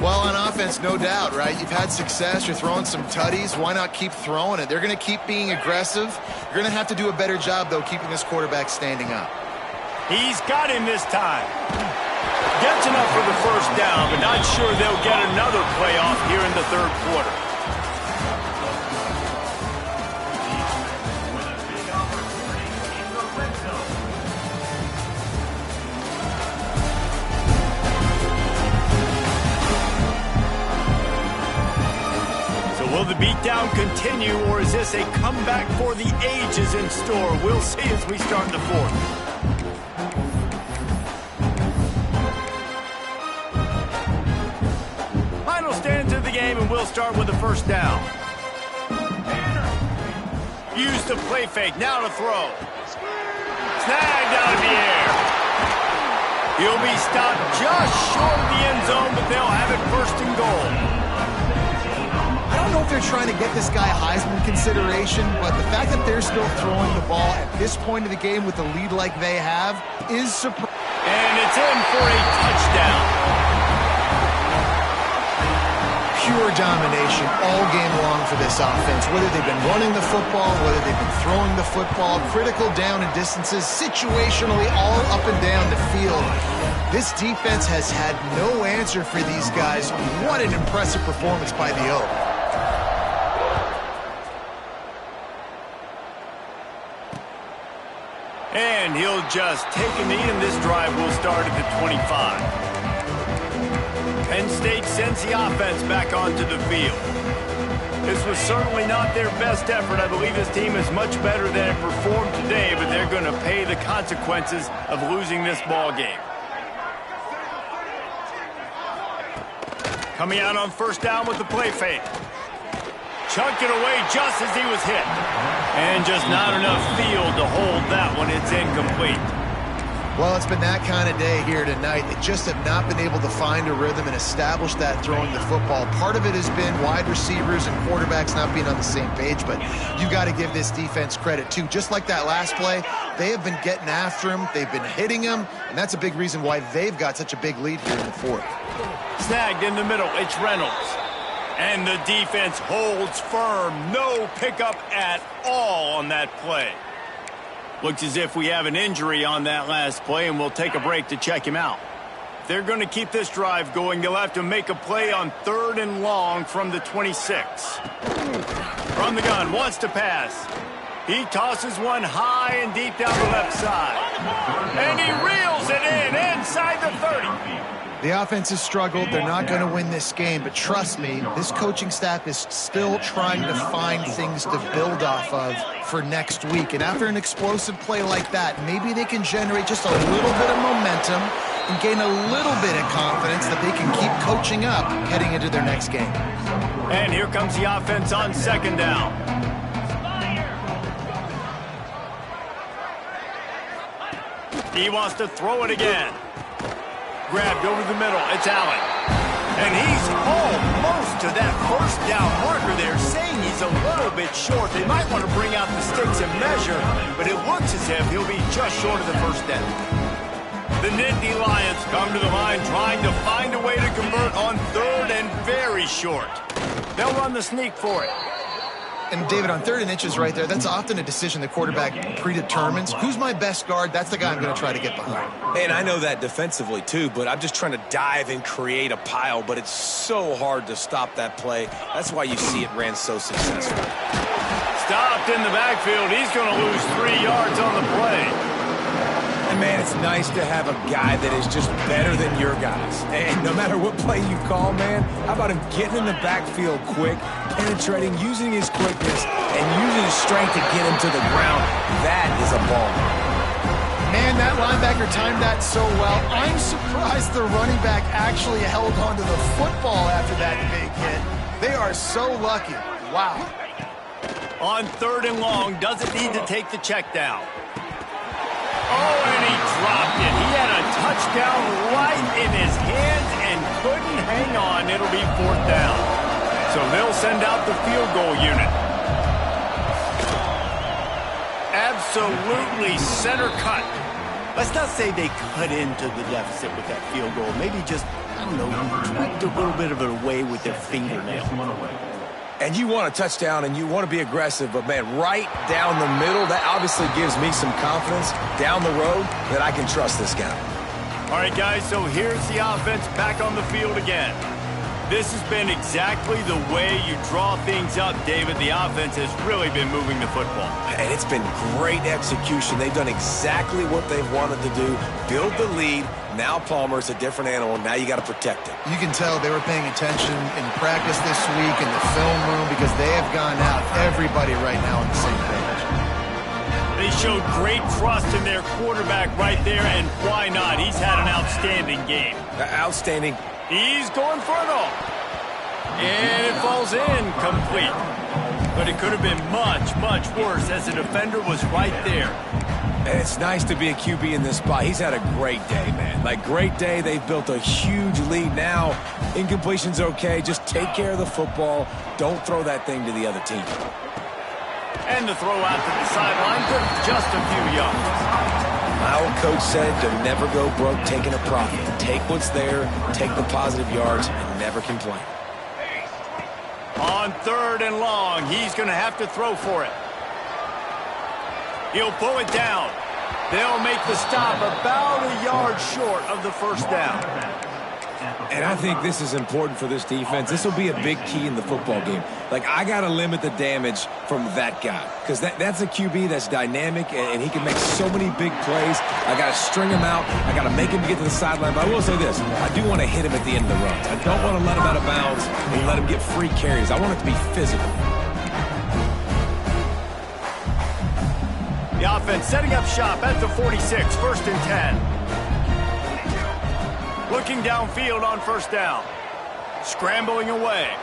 Well, on offense, no doubt, right? You've had success. You're throwing some tutties. Why not keep throwing it? They're going to keep being aggressive. You're going to have to do a better job, though, keeping this quarterback standing up. He's got him this time. Gets enough for the first down, but not sure they'll get another play off here in the third quarter. Will the beatdown continue, or is this a comeback for the ages in store? We'll see as we start the fourth. Final stands of the game, and we'll start with the first down. Use the play fake, now to throw. Snagged out of the air. He'll be stopped just short of the end zone, but they'll have it first and goal. I don't know if they're trying to get this guy Heisman consideration, but the fact that they're still throwing the ball at this point of the game with a lead like they have is surprising. And it's in for a touchdown. Pure domination all game long for this offense. Whether they've been running the football, whether they've been throwing the football, critical down and distances, situationally all up and down the field. This defense has had no answer for these guys. What an impressive performance by the O. And he'll just take a knee, and this drive will start at the 25. Penn State sends the offense back onto the field. This was certainly not their best effort. I believe this team is much better than it performed today, but they're going to pay the consequences of losing this ball game. Coming out on first down with the play fake. Chunked it away just as he was hit. And just not enough field to hold that one. It's incomplete. Well, it's been that kind of day here tonight. They just have not been able to find a rhythm and establish that throwing the football. Part of it has been wide receivers and quarterbacks not being on the same page, but you got to give this defense credit too. Just like that last play, they have been getting after him. They've been hitting him, and that's a big reason why they've got such a big lead here in the fourth. Snagged in the middle. It's Reynolds. And the defense holds firm. No pickup at all on that play. Looks as if we have an injury on that last play, and we'll take a break to check him out. If they're going to keep this drive going, they'll have to make a play on 3rd and long from the 26. From the gun, wants to pass. He tosses one high and deep down the left side. And he reels it in inside the 30. The offense has struggled. They're not going to win this game, but trust me, this coaching staff is still trying to find things to build off of for next week. And after an explosive play like that, maybe they can generate just a little bit of momentum and gain a little bit of confidence that they can keep coaching up heading into their next game. And here comes the offense on 2nd down. He wants to throw it again. Grabbed over the middle. It's Allen. And he's almost to that first down marker there, saying he's a little bit short. They might want to bring out the sticks and measure, but it looks as if he'll be just short of the first down. The Nittany Lions come to the line trying to find a way to convert on 3rd and very short. They'll run the sneak for it. And David, on 3rd and inches right there, that's often a decision the quarterback predetermines. Who's my best guard? That's the guy I'm going to try to get behind. And I know that defensively too, but I'm just trying to dive and create a pile, but it's so hard to stop that play. That's why you see it ran so successful. Stopped in the backfield. He's going to lose 3 yards on the play. And man, it's nice to have a guy that is just better than your guys. And no matter what play you call, man, how about him getting in the backfield quick, penetrating, using his quickness, and using his strength to get him to the ground? That is a ball. Man, that linebacker timed that so well. I'm surprised the running back actually held onto the football after that big hit. They are so lucky. Wow. On 3rd and long, doesn't need to take the check down. Oh, and he dropped it. He had a touchdown right in his hands and couldn't hang on. It'll be 4th down. So they'll send out the field goal unit. Absolutely center cut. Let's not say they cut into the deficit with that field goal. Maybe just, I don't know, dragged a little bit of it away with their fingernail. And you want a touchdown and you want to be aggressive, but man, right down the middle, that obviously gives me some confidence down the road that I can trust this guy. All right, guys, so here's the offense back on the field again. This has been exactly the way you draw things up, David. The offense has really been moving the football. And it's been great execution. They've done exactly what they've wanted to do, build the lead. Now Palmer's a different animal. Now you got to protect it. You can tell they were paying attention in practice this week in the film room because they have gone out, everybody right now on the same page. They showed great trust in their quarterback right there, and why not? He's had an outstanding game. Outstanding. He's going for it all. And it falls in complete. But it could have been much, much worse as the defender was right there. And it's nice to be a QB in this spot. He's had a great day, man. Like, great day. They've built a huge lead now. Incompletion's okay. Just take care of the football. Don't throw that thing to the other team. And the throw out to the sideline for just a few yards. My old coach said to never go broke taking a profit. Take what's there, take the positive yards, and never complain. On 3rd and long, he's going to have to throw for it. He'll pull it down. They'll make the stop about a yard short of the first down. And I think this is important for this defense. This will be a big key in the football game. Like, I got to limit the damage from that guy because that's a QB that's dynamic, and he can make so many big plays. I got to string him out. I got to make him get to the sideline. But I will say this. I do want to hit him at the end of the runs. I don't want to let him out of bounds and let him get free carries. I want it to be physical. The offense setting up shop at the 46, 1st and 10. Looking downfield on 1st down. Scrambling away.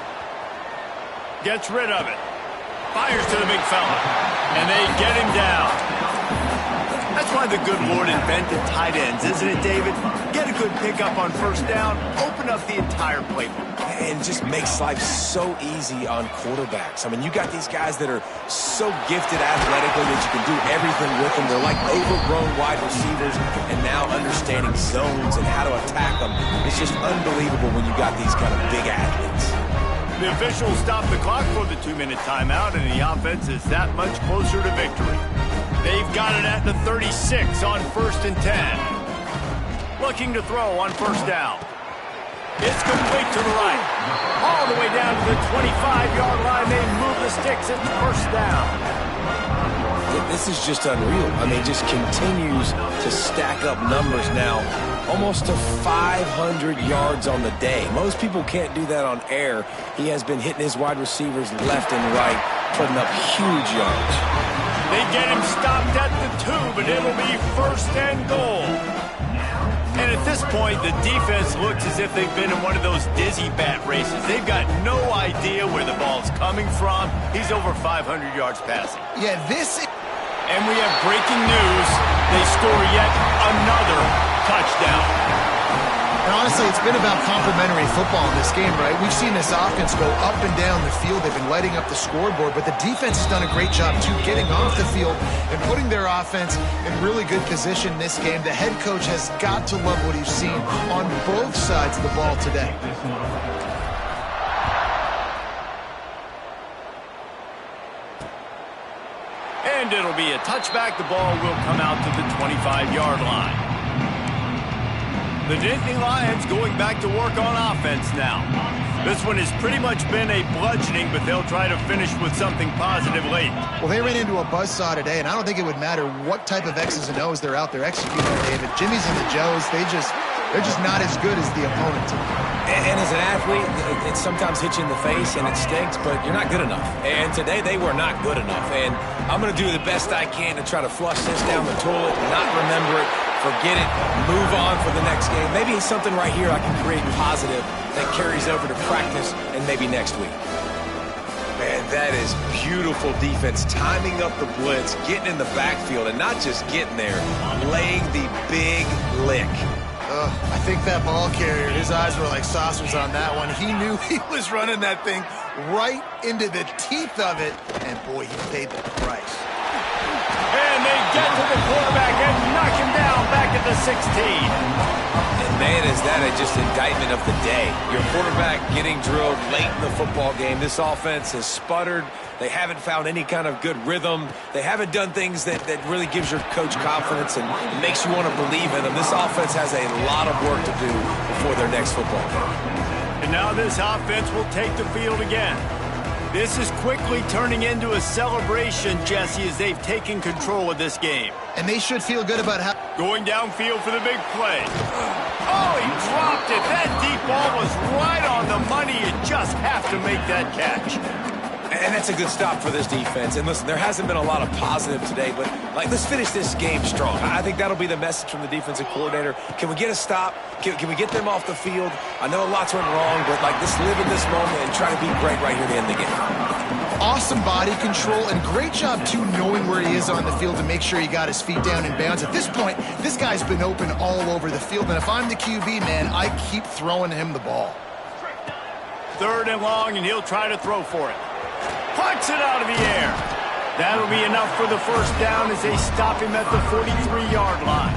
Gets rid of it. Fires to the big fella. And they get him down. That's why the good Lord invented tight ends, isn't it, David? Get a good pickup on 1st down, open up the entire playbook. And just makes life so easy on quarterbacks. I mean, you got these guys that are so gifted athletically that you can do everything with them. They're like overgrown wide receivers, and now understanding zones and how to attack them. It's just unbelievable when you got these kind of big athletes. The officials stop the clock for the 2-minute timeout, and the offense is that much closer to victory. They've got it at the 36 on 1st and 10. Looking to throw on 1st down. It's complete to the right. All the way down to the 25-yard line. They move the sticks. It's 1st down. This is just unreal. I mean, just continues to stack up numbers now. Almost to 500 yards on the day. Most people can't do that on air. He has been hitting his wide receivers left and right, putting up huge yards. They get him stopped at the 2, but it'll be 1st and goal. And at this point, the defense looks as if they've been in one of those dizzy bat races. They've got no idea where the ball's coming from. He's over 500 yards passing. Yeah, this is... And we have breaking news. They score yet another touchdown. And honestly, it's been about complementary football in this game, right? We've seen this offense go up and down the field. They've been lighting up the scoreboard, but the defense has done a great job, too, getting off the field and putting their offense in really good position in this game. The head coach has got to love what he's seen on both sides of the ball today. And it'll be a touchback. The ball will come out to the 25-yard line. The Nittany Lions going back to work on offense now. This one has pretty much been a bludgeoning, but they'll try to finish with something positive late. Well, they ran into a buzzsaw today, and I don't think it would matter what type of X's and O's they're out there executing, David. Jimmy's and the Joes, they're just not as good as the opponent. And as an athlete, it sometimes hits you in the face and it stinks, but you're not good enough. And today they were not good enough. And I'm going to do the best I can to try to flush this down the toilet, not remember it, forget it, move on for the next game. Maybe it's something right here I can create positive that carries over to practice and maybe next week. Man, that is beautiful defense, timing up the blitz, getting in the backfield, and not just getting there, laying the big lick. I think that ball carrier, his eyes were like saucers on that one. He knew he was running that thing right into the teeth of it, and boy, he paid the price. And they get to the quarterback and knock him down back at the 16. And man, is that just indictment of the day. Your quarterback getting drilled late in the football game. This offense has sputtered. They haven't found any kind of good rhythm. They haven't done things that really gives your coach confidence and makes you want to believe in them. This offense has a lot of work to do before their next football game. And now this offense will take the field again. This is quickly turning into a celebration, Jesse, as they've taken control of this game. And they should feel good about how... Going downfield for the big play. Oh, he dropped it. That deep ball was right on the money. You just have to make that catch. And that's a good stop for this defense. And listen, there hasn't been a lot of positive today, but let's finish this game strong. I think that'll be the message from the defensive coordinator. Can we get a stop? Can we get them off the field? I know lots went wrong, but let's live in this moment and try to be great right here to end the game. Awesome body control and great job, too, knowing where he is on the field to make sure he got his feet down in bounds. At this point, this guy's been open all over the field, and if I'm the QB, man, I keep throwing him the ball. 3rd and long, and he'll try to throw for it. Puts it out of the air. That'll be enough for the first down as they stop him at the 43-yard line.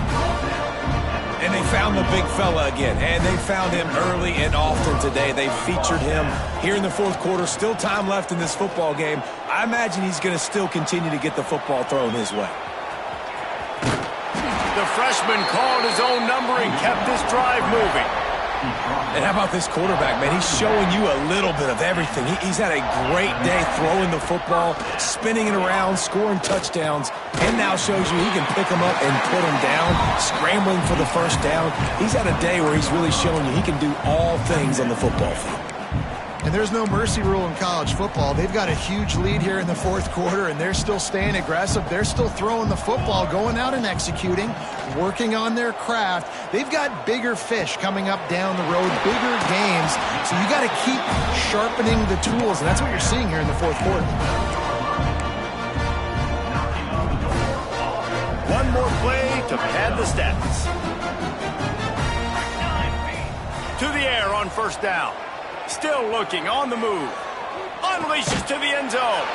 And they found the big fella again, and they found him early and often today. They featured him here in the 4th quarter. Still time left in this football game. I imagine he's going to still continue to get the football thrown his way. The freshman called his own number and kept this drive moving. And how about this quarterback, man? He's showing you a little bit of everything. He's had a great day throwing the football, spinning it around, scoring touchdowns, and now shows you he can pick them up and put them down, scrambling for the first down. He's had a day where he's really showing you he can do all things on the football field. And there's no mercy rule in college football. They've got a huge lead here in the 4th quarter, and they're still staying aggressive. They're still throwing the football, going out and executing, working on their craft. They've got bigger fish coming up down the road, bigger games. So you got to keep sharpening the tools, and that's what you're seeing here in the 4th quarter. One more play to pad the stats. To the air on 1st down. Still looking, on the move. Unleashes to the end zone.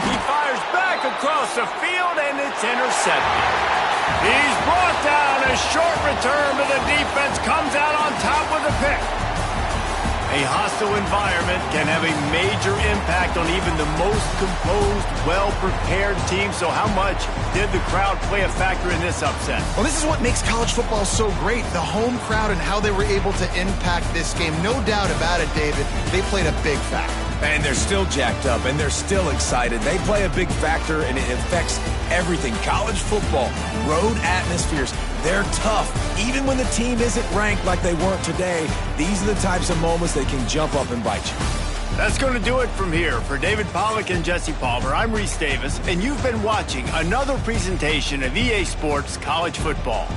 He fires back across the field, and it's intercepted. He's brought down. A short return, but the defense comes out on top with a pick. A hostile environment can have a major impact on even the most composed, well-prepared team. So how much did the crowd play a factor in this upset? Well, this is what makes college football so great, the home crowd and how they were able to impact this game. No doubt about it, David. They played a big factor. And they're still jacked up, and they're still excited. They play a big factor, and it affects everything. College football, road atmospheres, they're tough. Even when the team isn't ranked like they weren't today, these are the types of moments that can jump up and bite you. That's going to do it from here. For David Pollack and Jesse Palmer, I'm Reese Davis, and you've been watching another presentation of EA Sports College Football.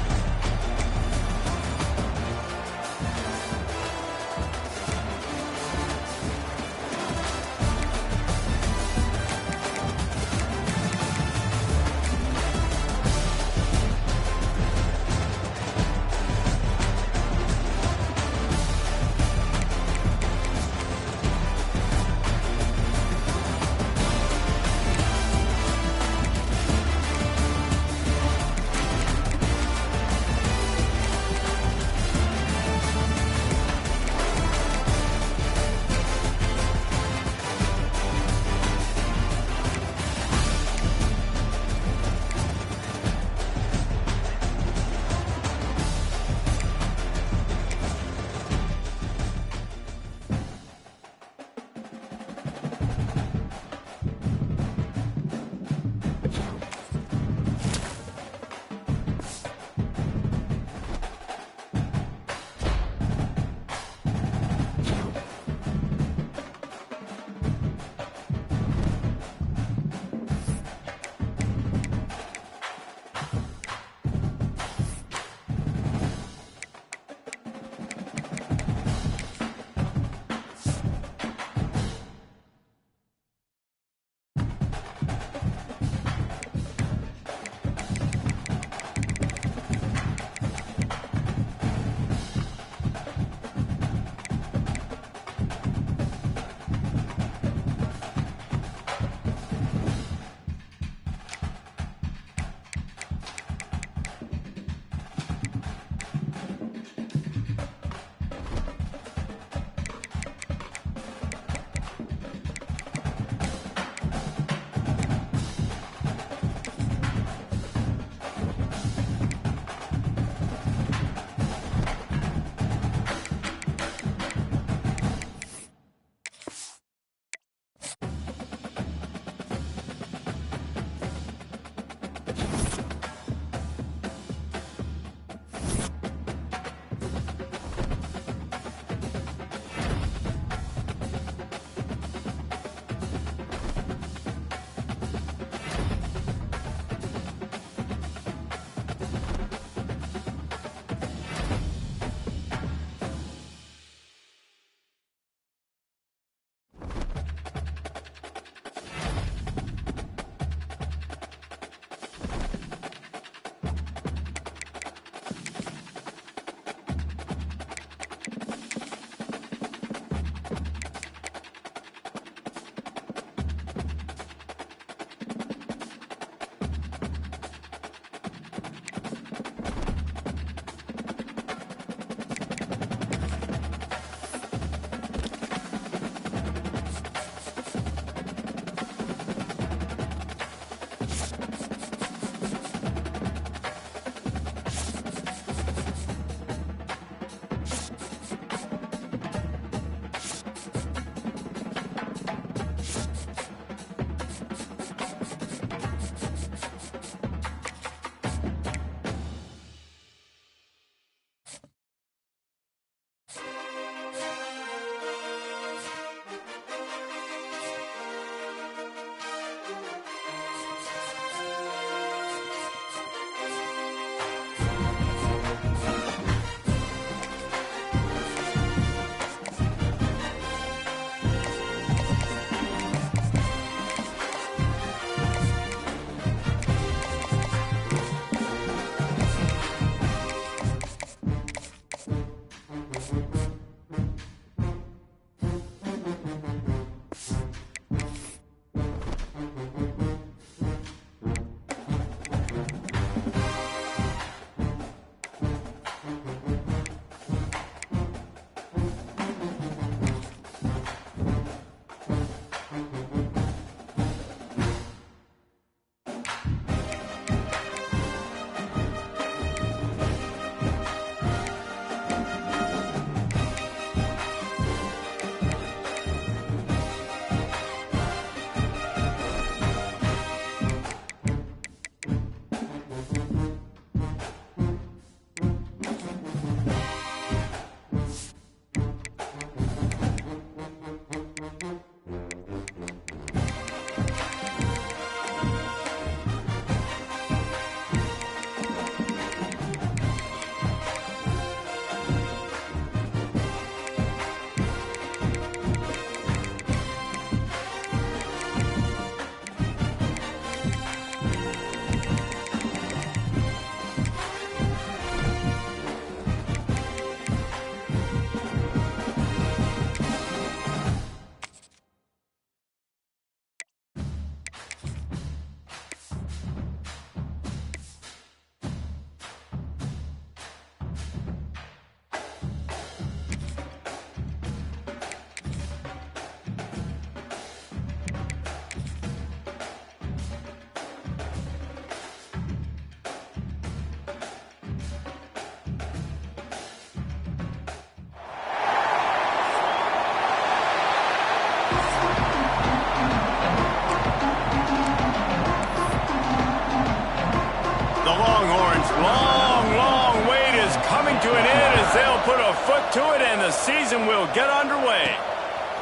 Auburn's long wait is coming to an end as they'll put a foot to it and the season will get underway.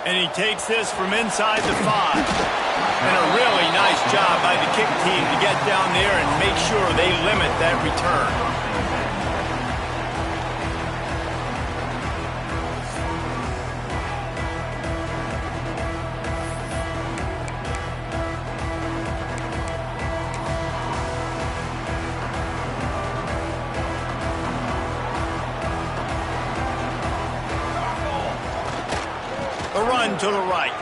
And he takes this from inside the 5. And a really nice job by the kick team to get down there and make sure they limit that return. The run to the right.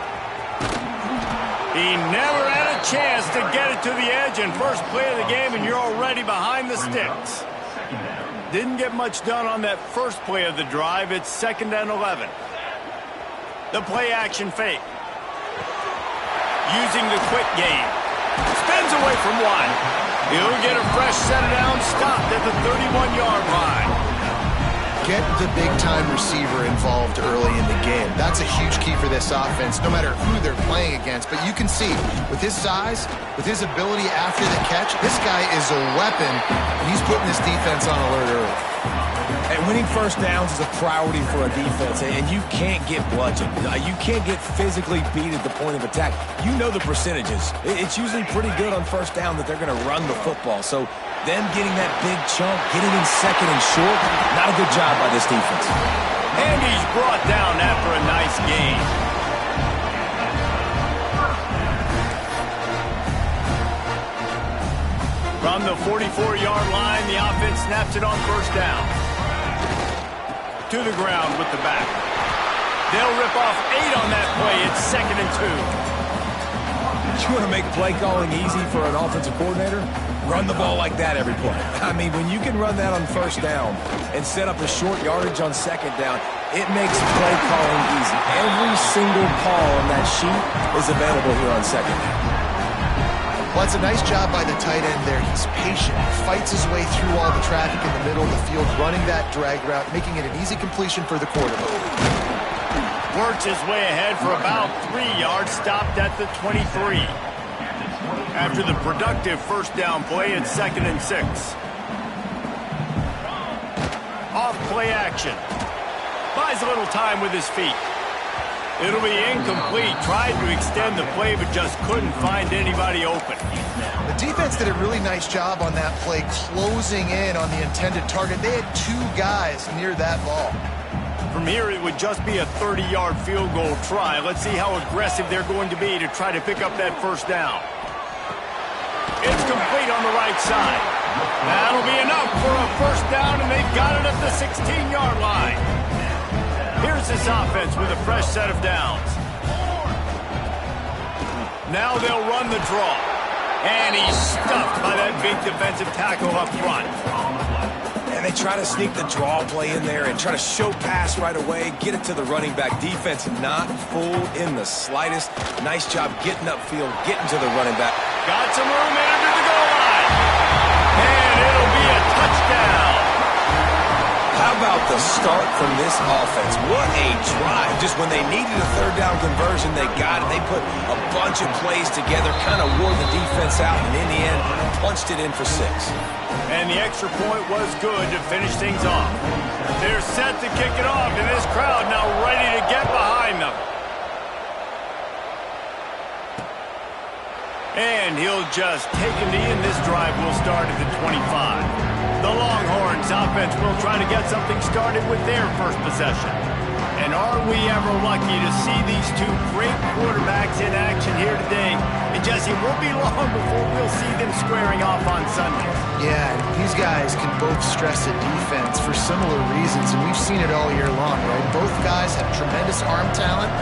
He never had a chance to get it to the edge in first play of the game, and you're already behind the sticks. Didn't get much done on that first play of the drive. It's 2nd and 11. The play action fake. Using the quick game. Spins away from one. He'll get a fresh set of downs stopped at the 31-yard line. Get the big-time receiver involved early in the game. That's a huge key for this offense, no matter who they're playing against. But you can see, with his size, with his ability after the catch, this guy is a weapon, and he's putting this defense on alert early. And winning first downs is a priority for a defense, and you can't get bludgeoned. You can't get physically beat at the point of attack. You know the percentages. It's usually pretty good on first down that they're going to run the football. So them getting that big chunk, getting in second and short, not a good job by this defense. And he's brought down after a nice gain. From the 44-yard line, the offense snaps it on first down. To the ground with the back. They'll rip off 8 on that play. It's 2nd and 2. You want to make play calling easy for an offensive coordinator? Run the ball like that every play. I mean, when you can run that on first down and set up a short yardage on second down, it makes play calling easy. Every single call on that sheet is available here on second down. Well, it's a nice job by the tight end there. He's patient, fights his way through all the traffic in the middle of the field, running that drag route, making it an easy completion for the quarterback. Works his way ahead for about 3 yards, stopped at the 23. After the productive first down play, it's 2nd and 6. Off play action. Buys a little time with his feet. It'll be incomplete. Tried to extend the play, but just couldn't find anybody open. The defense did a really nice job on that play, closing in on the intended target. They had 2 guys near that ball. From here, it would just be a 30-yard field goal try. Let's see how aggressive they're going to be to try to pick up that first down. It's complete on the right side. That'll be enough for a first down, and they've got it at the 16-yard line. Here's this offense with a fresh set of downs. Now they'll run the draw. And he's stuffed by that big defensive tackle up front. And they try to sneak the draw play in there and try to show pass right away, get it to the running back. Defense not fooled in the slightest. Nice job getting upfield, getting to the running back. Got some room under the goal line. And it'll be a touchdown. How about the start from this offense? What a drive. Just when they needed a third down conversion, they got it. They put a bunch of plays together, kind of wore the defense out, and in the end, punched it in for 6. And the extra point was good to finish things off. They're set to kick it off, and this crowd now ready to get behind them. And he'll just take a knee, and this drive will start at the 25. The Longhorns offense will try to get something started with their first possession. And are we ever lucky to see these 2 great quarterbacks in action here today? And Jesse, it won't be long before we'll see them squaring off on Sundays. Yeah, these guys can both stress a defense for similar reasons, and we've seen it all year long, right? Both guys have tremendous arm talent.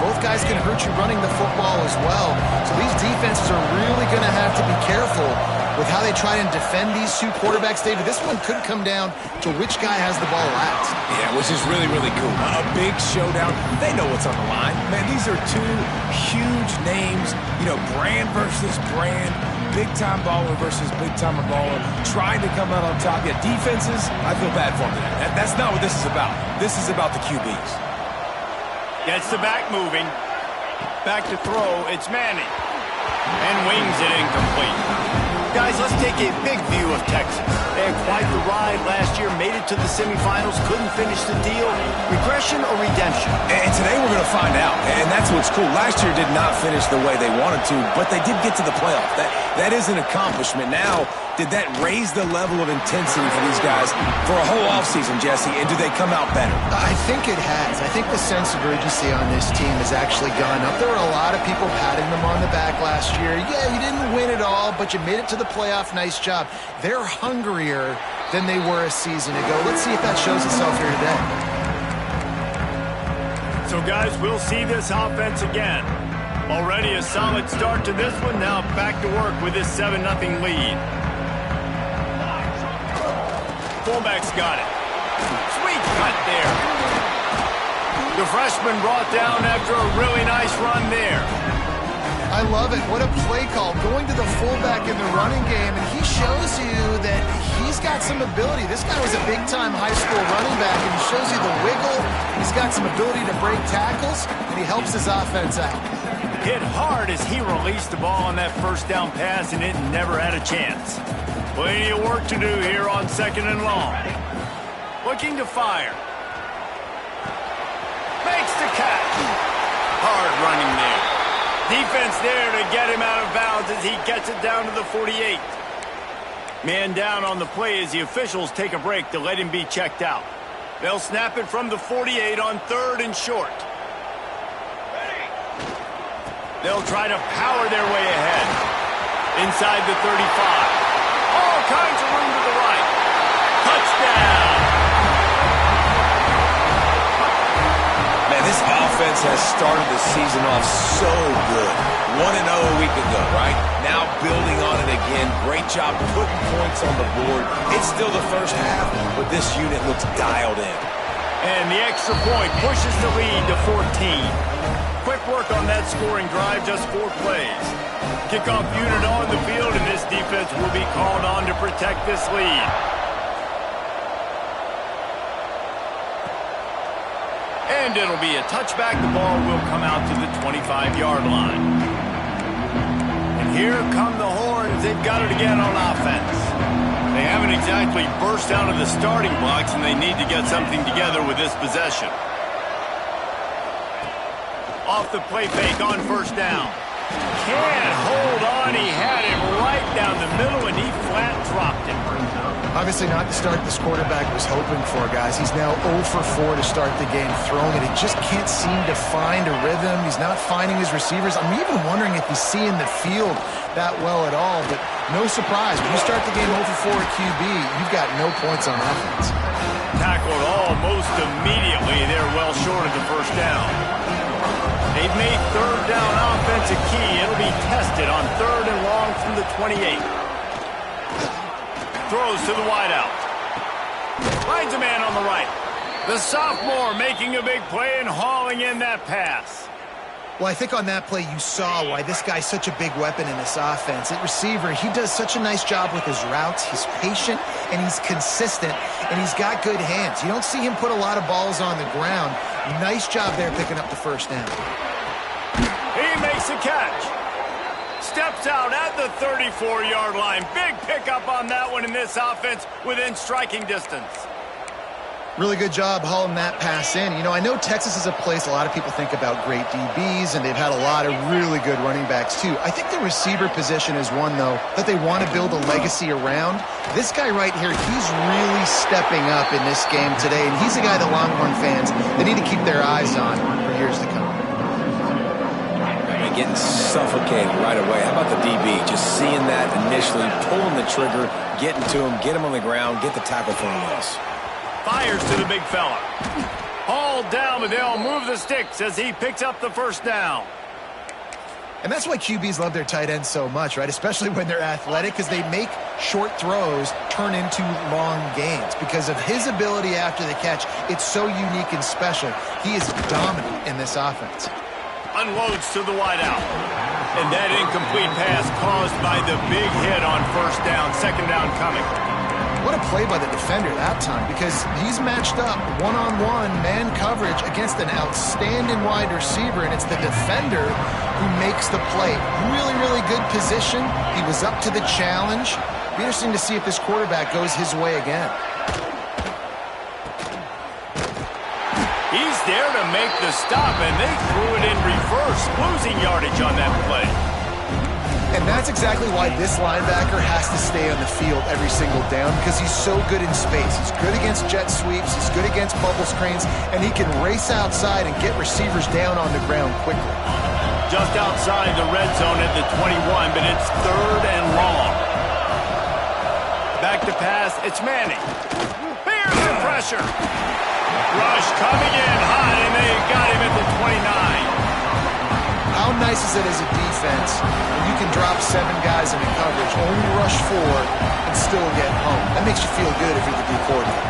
Both guys can hurt you running the football as well. So these defenses are really going to have to be careful with how they try and defend these 2 quarterbacks, David. This one could come down to which guy has the ball last. Yeah, which is really, really cool. A big showdown. They know what's on the line. Man, these are 2 huge names. You know, brand versus brand. Big-time baller versus big-timer baller. Trying to come out on top. Yeah, defenses, I feel bad for them today. That's not what this is about. This is about the QBs. Gets the back moving. Back to throw. It's Manning. And wings it incomplete. Guys, Guys, let's take a big view of Texas. They had quite the ride last year, made it to the semifinals, couldn't finish the deal. Regression or redemption? And today we're going to find out, and that's what's cool. Last year did not finish the way they wanted to, but they did get to the playoff. That is an accomplishment. Now, did that raise the level of intensity for these guys for a whole offseason, Jesse, and do they come out better? I think it has. I think the sense of urgency on this team has actually gone up. There were a lot of people patting them on the back last year. Yeah, you didn't win it all, but you made it to the playoff. Nice job. They're hungrier than they were a season ago. Let's see if that shows itself here today. So, guys, we'll see this offense again. Already a solid start to this one. Now back to work with this 7-0 lead. Fullback's got it. Sweet cut there. The freshman brought down after a really nice run there. I love it. What a play call. Going to the fullback in the running game, and he shows you that he's got some ability. This guy was a big-time high school running back, and he shows you the wiggle. He's got some ability to break tackles, and he helps his offense out. Hit hard as he released the ball on that first down pass, and it never had a chance. Plenty of work to do here on 2nd and long. Looking to fire. Makes the catch. Hard running there. Defense there to get him out of bounds as he gets it down to the 48. Man down on the play as the officials take a break to let him be checked out. They'll snap it from the 48 on 3rd and short. They'll try to power their way ahead. Inside the 35. All kinds of room to the right. Touchdown. Man, this offense has started the season off so good. 1-0 a week ago, right? Now building on it again. Great job putting points on the board. It's still the first half, but this unit looks dialed in. And the extra point pushes the lead to 14. Quick work on that scoring drive, just 4 plays. Kickoff unit on the field, and this defense will be called on to protect this lead. And it'll be a touchback. The ball will come out to the 25-yard line. And here come the horns. They've got it again on offense. They haven't exactly burst out of the starting blocks, and they need to get something together with this possession. Off the play fake on 1st down. Can't hold on. He had him right down the middle, and he flat dropped him. Obviously not the start this quarterback was hoping for, guys. He's now 0 for 4 to start the game throwing it. He just can't seem to find a rhythm. He's not finding his receivers. I'm even wondering if he's seeing the field that well at all, but no surprise. When you start the game 0 for 4 at QB, you've got no points on offense. Tackled almost immediately. They're well short of the 1st down. They've made 3rd down offense a key. It'll be tested on 3rd and long from the 28. Throws to the wideout. Finds a man on the right. The sophomore making a big play and hauling in that pass. Well, I think on that play you saw why this guy's such a big weapon in this offense. At receiver, he does such a nice job with his routes. He's patient, and he's consistent, and he's got good hands. You don't see him put a lot of balls on the ground. Nice job there picking up the 1st down. He makes a catch. Steps out at the 34-yard line. Big pickup on that one in this offense within striking distance. Really good job hauling that pass in. You know, I know Texas is a place a lot of people think about great DBs, and they've had a lot of really good running backs too. I think the receiver position is one, though, that they want to build a legacy around. This guy right here, he's really stepping up in this game today, and he's a guy that Longhorn fans, they need to keep their eyes on for years to come. Getting suffocated right away. How about the DB? Just seeing that initially, pulling the trigger, getting to him, get him on the ground, get the tackle for a loss. Fires to the big fella. Hauled down, but they'll move the sticks as he picks up the 1st down. And that's why QBs love their tight ends so much, right? Especially when they're athletic, because they make short throws turn into long gains. Because of his ability after the catch, it's so unique and special. He is dominant in this offense. Unloads to the wideout. And that incomplete pass caused by the big hit on 1st down. 2nd down coming. What a play by the defender that time, because he's matched up one-on-one man coverage against an outstanding wide receiver, and it's the defender who makes the play. Really, really good position. He was up to the challenge. Be interesting to see if this quarterback goes his way again. He's there to make the stop, and they threw it in reverse, losing yardage on that play. And that's exactly why this linebacker has to stay on the field every single down, because he's so good in space. He's good against jet sweeps, he's good against bubble screens, and he can race outside and get receivers down on the ground quickly. Just outside the red zone at the 21, but it's 3rd and long. Back to pass, it's Manning. Bears the pressure. Rush coming in hot, and they got him at the 29. How nice is it as a defense when you can drop 7 guys into coverage, only rush 4, and still get home? That makes you feel good if you're the D coordinator.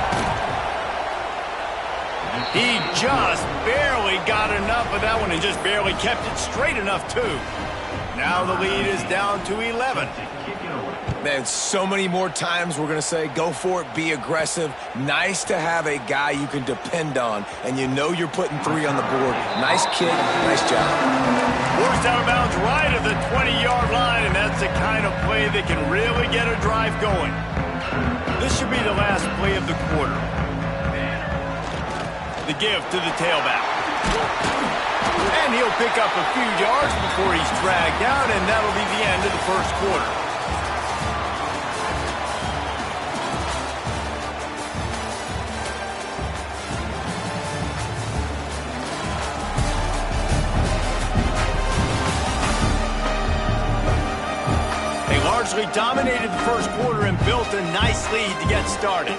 He just barely got enough of that one and just barely kept it straight enough, too. Now the lead is down to 11. Man, so many more times we're going to say, go for it, be aggressive. Nice to have a guy you can depend on, and you know you're putting 3 on the board. Nice kick, nice job. Forced out of bounds right at the 20-yard line, and that's the kind of play that can really get a drive going. This should be the last play of the quarter. The give to the tailback. And he'll pick up a few yards before he's dragged down, and that'll be the end of the first quarter. Largely dominated the first quarter and built a nice lead to get started.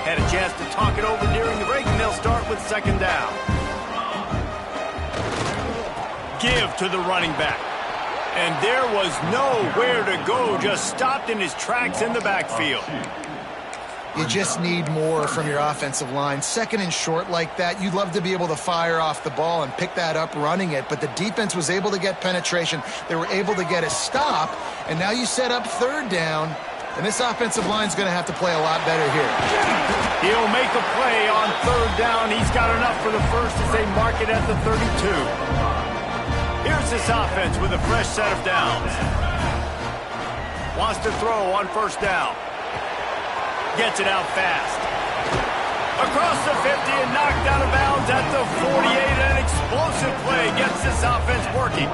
Had a chance to talk it over during the break, and they'll start with 2nd down. Give to the running back. And there was nowhere to go, just stopped in his tracks in the backfield. You just need more from your offensive line. 2nd and short like that, you'd love to be able to fire off the ball and pick that up running it, but the defense was able to get penetration. They were able to get a stop, and now you set up 3rd down, and this offensive line's going to have to play a lot better here. He'll make a play on 3rd down. He's got enough for the first as they mark it at the 32. Here's this offense with a fresh set of downs. Wants to throw on 1st down. Gets it out fast. Across the 50 and knocked out of bounds at the 48. An explosive play gets this offense working.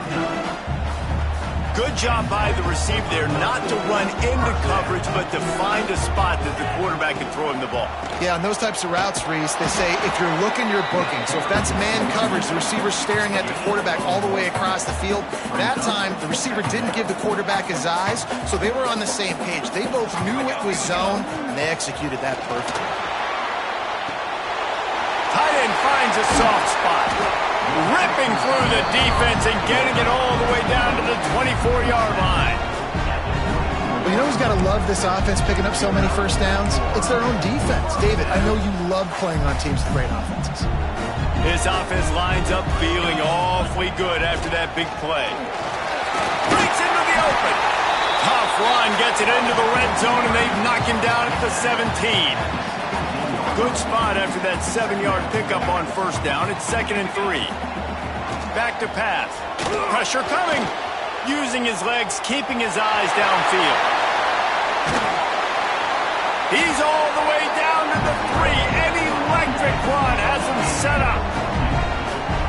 Good job by the receiver there not to run into coverage, but to find a spot that the quarterback can throw him the ball. Yeah, on those types of routes, Reese, they say if you're looking, you're booking. So if that's man coverage, the receiver's staring at the quarterback all the way across the field. That time, the receiver didn't give the quarterback his eyes, so they were on the same page. They both knew it was zone, and they executed that perfectly. Tight end finds a soft spot. Ripping through the defense and getting it all the way down to the 24-yard line. Well, you know who's got to love this offense picking up so many 1st downs? It's their own defense. David, I know you love playing on teams with great offenses. His offense lines up feeling awfully good after that big play. Breaks into the open. Tough run gets it into the red zone, and they knock him down at the 17. Good spot after that 7-yard pickup on 1st down. It's 2nd and 3. Back to pass. Pressure coming. Using his legs, keeping his eyes downfield. He's all the way down to the 3. An electric run has him set up.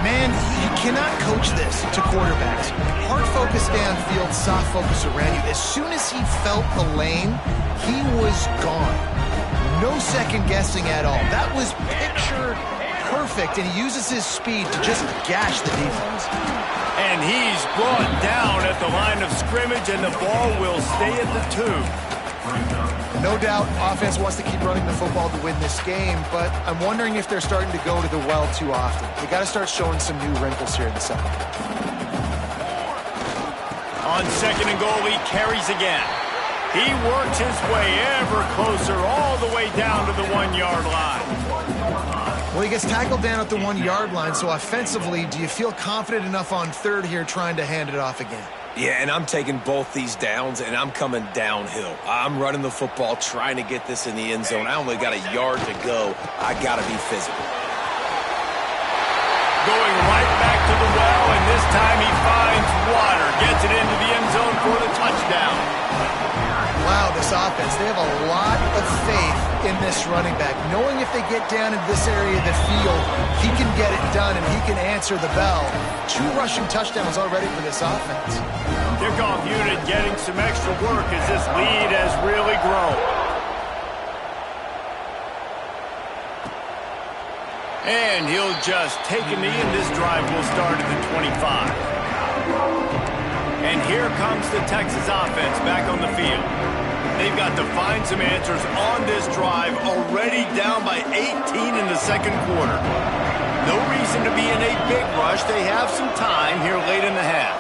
Man, you cannot coach this to quarterbacks. Hard focus downfield, soft focus around you. As soon as he felt the lane, he was gone. No second guessing at all. That was picture perfect, and he uses his speed to just gash the defense. And he's brought down at the line of scrimmage, and the ball will stay at the 2. No doubt offense wants to keep running the football to win this game, but I'm wondering if they're starting to go to the well too often. They got to start showing some new wrinkles here in the second. On 2nd and goal, he carries again. He works his way ever closer all the way down to the 1-yard line. Well, he gets tackled down at the 1-yard line, so offensively, do you feel confident enough on 3rd here trying to hand it off again? Yeah, and I'm taking both these downs, and I'm coming downhill. I'm running the football, trying to get this in the end zone. I only got a yard to go. I got to be physical. Going right back to the well, and this time he finds water. Gets it into the end zone for the touchdown. Wow, this offense, they have a lot of faith in this running back. Knowing if they get down in this area of the field, he can get it done and he can answer the bell. 2 rushing touchdowns already for this offense. Kickoff unit getting some extra work as this lead has really grown. And he'll just take a knee, and this drive will start at the 25. And here comes the Texas offense back on the field. They've got to find some answers on this drive, already down by 18 in the second quarter. No reason to be in a big rush. They have some time here late in the half.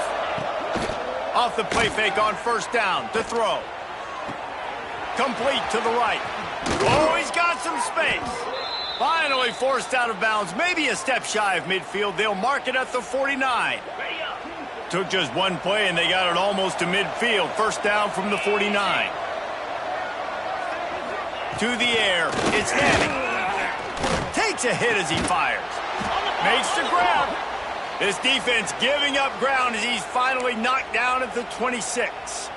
Off the play fake on first down to throw. Complete to the right. Oh, he's got some space. Finally forced out of bounds, maybe a step shy of midfield. They'll mark it at the 49. Took just one play, and they got it almost to midfield. First down from the 49. To the air, it's Manning. Takes a hit as he fires. Makes the grab. This defense giving up ground as he's finally knocked down at the 26.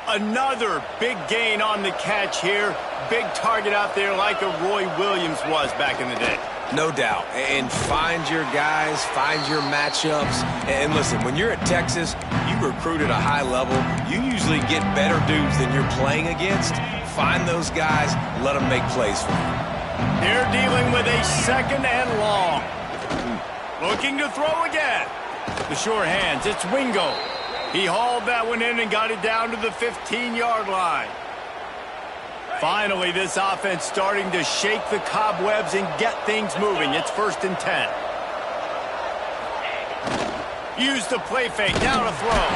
Another big gain on the catch here. Big target out there like a Roy Williams was back in the day. No doubt. And find your guys, find your matchups. And listen, when you're at Texas, you recruit at a high level. You usually get better dudes than you're playing against. Find those guys, let them make plays for you. They're dealing with a second and long. Looking to throw again. The sure hands, it's Wingo. He hauled that one in and got it down to the 15-yard line. Finally, this offense starting to shake the cobwebs and get things moving. It's 1st and 10. Use the play fake, now to throw.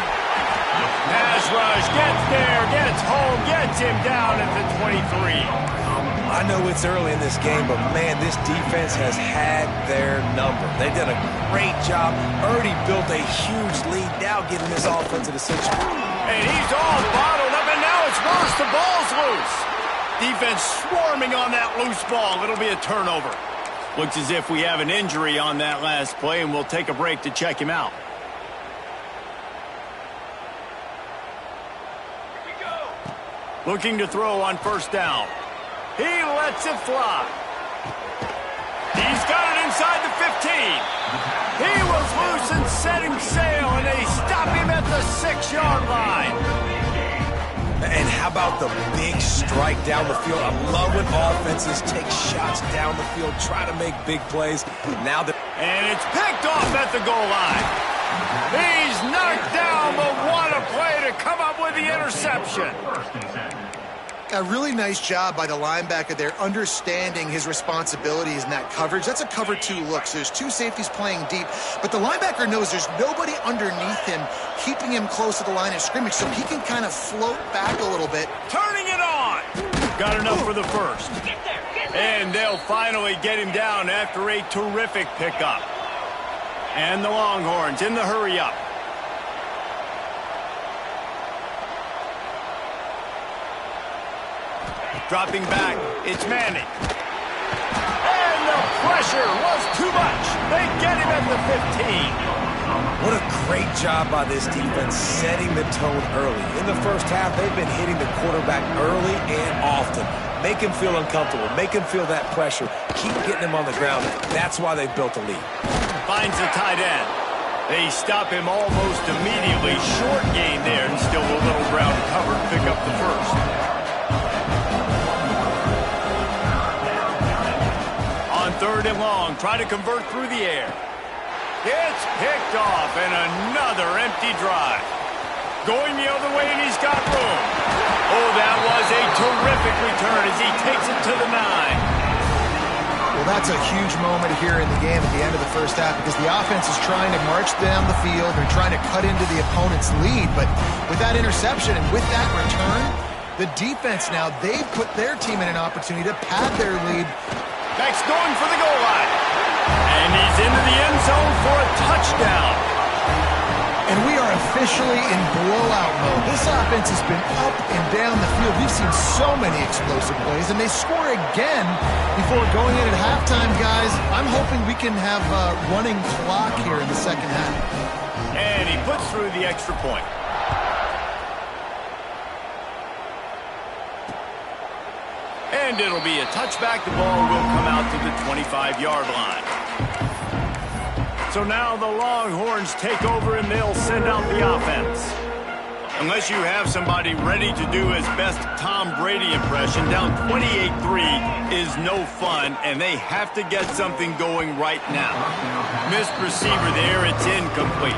Pass rush, gets there, gets home, gets him down at the 23. I know it's early in this game, but man, this defense has had their number. They did a great job, already built a huge lead, now getting this offense in a situation. And he's all bottled up, and now it's worse. The ball's loose. Defense swarming on that loose ball. It'll be a turnover. Looks as if we have an injury on that last play, and we'll take a break to check him out. Looking to throw on first down. He lets it fly. He's got it inside the 15. He was loose and setting sail, and they stop him at the 6-yard line. And how about the big strike down the field? I love when offenses take shots down the field, try to make big plays. Now and it's picked off at the goal line. He's knocked down, but what a play to come up with the interception. A really nice job by the linebacker there, understanding his responsibilities in that coverage. That's a cover 2 look, so there's 2 safeties playing deep, but the linebacker knows there's nobody underneath him keeping him close to the line of scrimmage, so he can kind of float back a little bit. Turning it on! Got enough for the first. And they'll finally get him down after a terrific pickup. And the Longhorns in the hurry-up. Dropping back, it's Manning. And the pressure was too much. They get him at the 15. What a great job by this defense setting the tone early. In the first half, they've been hitting the quarterback early and often. Make him feel uncomfortable. Make him feel that pressure. Keep getting him on the ground. That's why they've built a lead. Finds the tight end. They stop him almost immediately. Short gain there, and still a little ground covered. Pick up the first. On 3rd and long, try to convert through the air. It's picked off, and another empty drive. Going the other way, and he's got room. Oh, that was a terrific return as he takes it to the 9. Well, that's a huge moment here in the game at the end of the first half because the offense is trying to march down the field. They're trying to cut into the opponent's lead, but with that interception and with that return, the defense now, they've put their team in an opportunity to pad their lead. Beck's going for the goal line. And he's into the end zone for a touchdown. And we are officially in blowout mode. This offense has been up and down the field. We've seen so many explosive plays, and they score again before going in at halftime, guys. I'm hoping we can have a running clock here in the second half. And he puts through the extra point. And it'll be a touchback. The ball will come out to the 25-yard line. So now the Longhorns take over and they'll send out the offense. Unless you have somebody ready to do his best Tom Brady impression, down 28-3 is no fun, and they have to get something going right now. Missed receiver there, it's incomplete.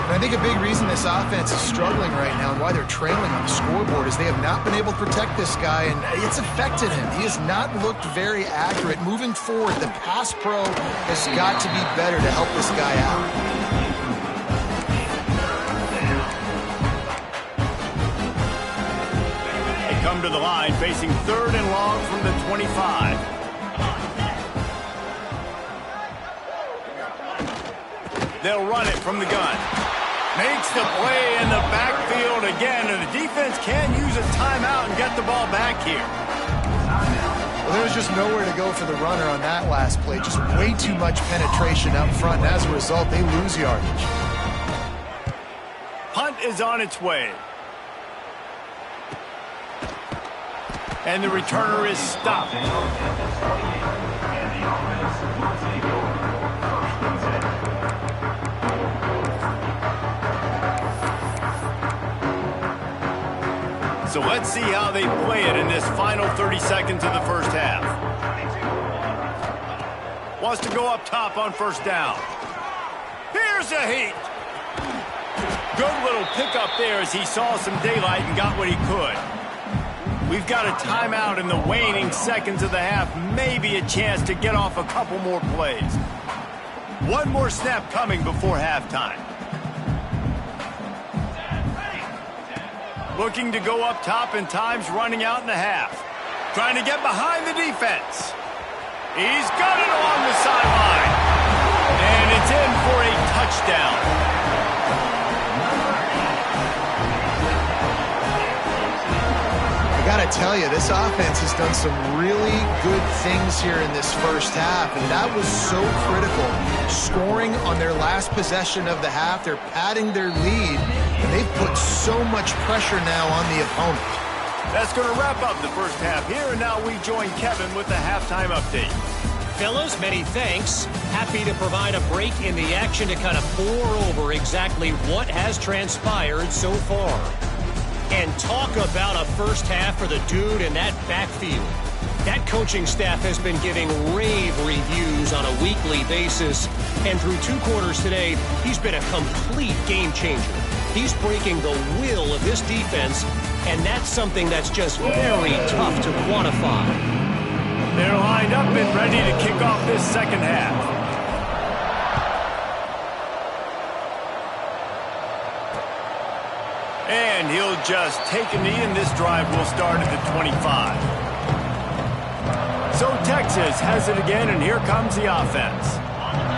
And I think a big reason this offense is struggling right now and why they're trailing on the scoreboard is they have not been able to protect this guy, and it's affected him. He has not looked very accurate. Moving forward, the pass pro has got to be better to help this guy out. They come to the line facing 3rd and long from the 25. They'll run it from the gun. Makes the play in the backfield again, and the defense can use a timeout and get the ball back here. Well, there was just nowhere to go for the runner on that last play. Just way too much penetration up front, and as a result, they lose yardage. Punt is on its way. And the returner is stopped. So let's see how they play it in this final 30 seconds of the first half. Wants to go up top on 1st down. Here's a heat. Good little pickup there as he saw some daylight and got what he could. We've got a timeout in the waning seconds of the half. Maybe a chance to get off a couple more plays. One more snap coming before halftime. Looking to go up top, and time's running out in the half. Trying to get behind the defense. He's got it along the sideline. And it's in for a touchdown. I gotta tell you, this offense has done some really good things here in this first half, and that was so critical. Scoring on their last possession of the half, they're padding their lead, and they've put so much pressure now on the opponent. That's going to wrap up the first half here, and now we join Kevin with the halftime update. Fellas, many thanks. Happy to provide a break in the action to kind of pour over exactly what has transpired so far. And talk about a first half for the dude in that backfield. That coaching staff has been giving rave reviews on a weekly basis. And through 2 quarters today, he's been a complete game changer. He's breaking the will of this defense, and that's something that's just very tough to quantify. They're lined up and ready to kick off this second half. And he'll just take a knee, and this drive will start at the 25. So Texas has it again, and here comes the offense.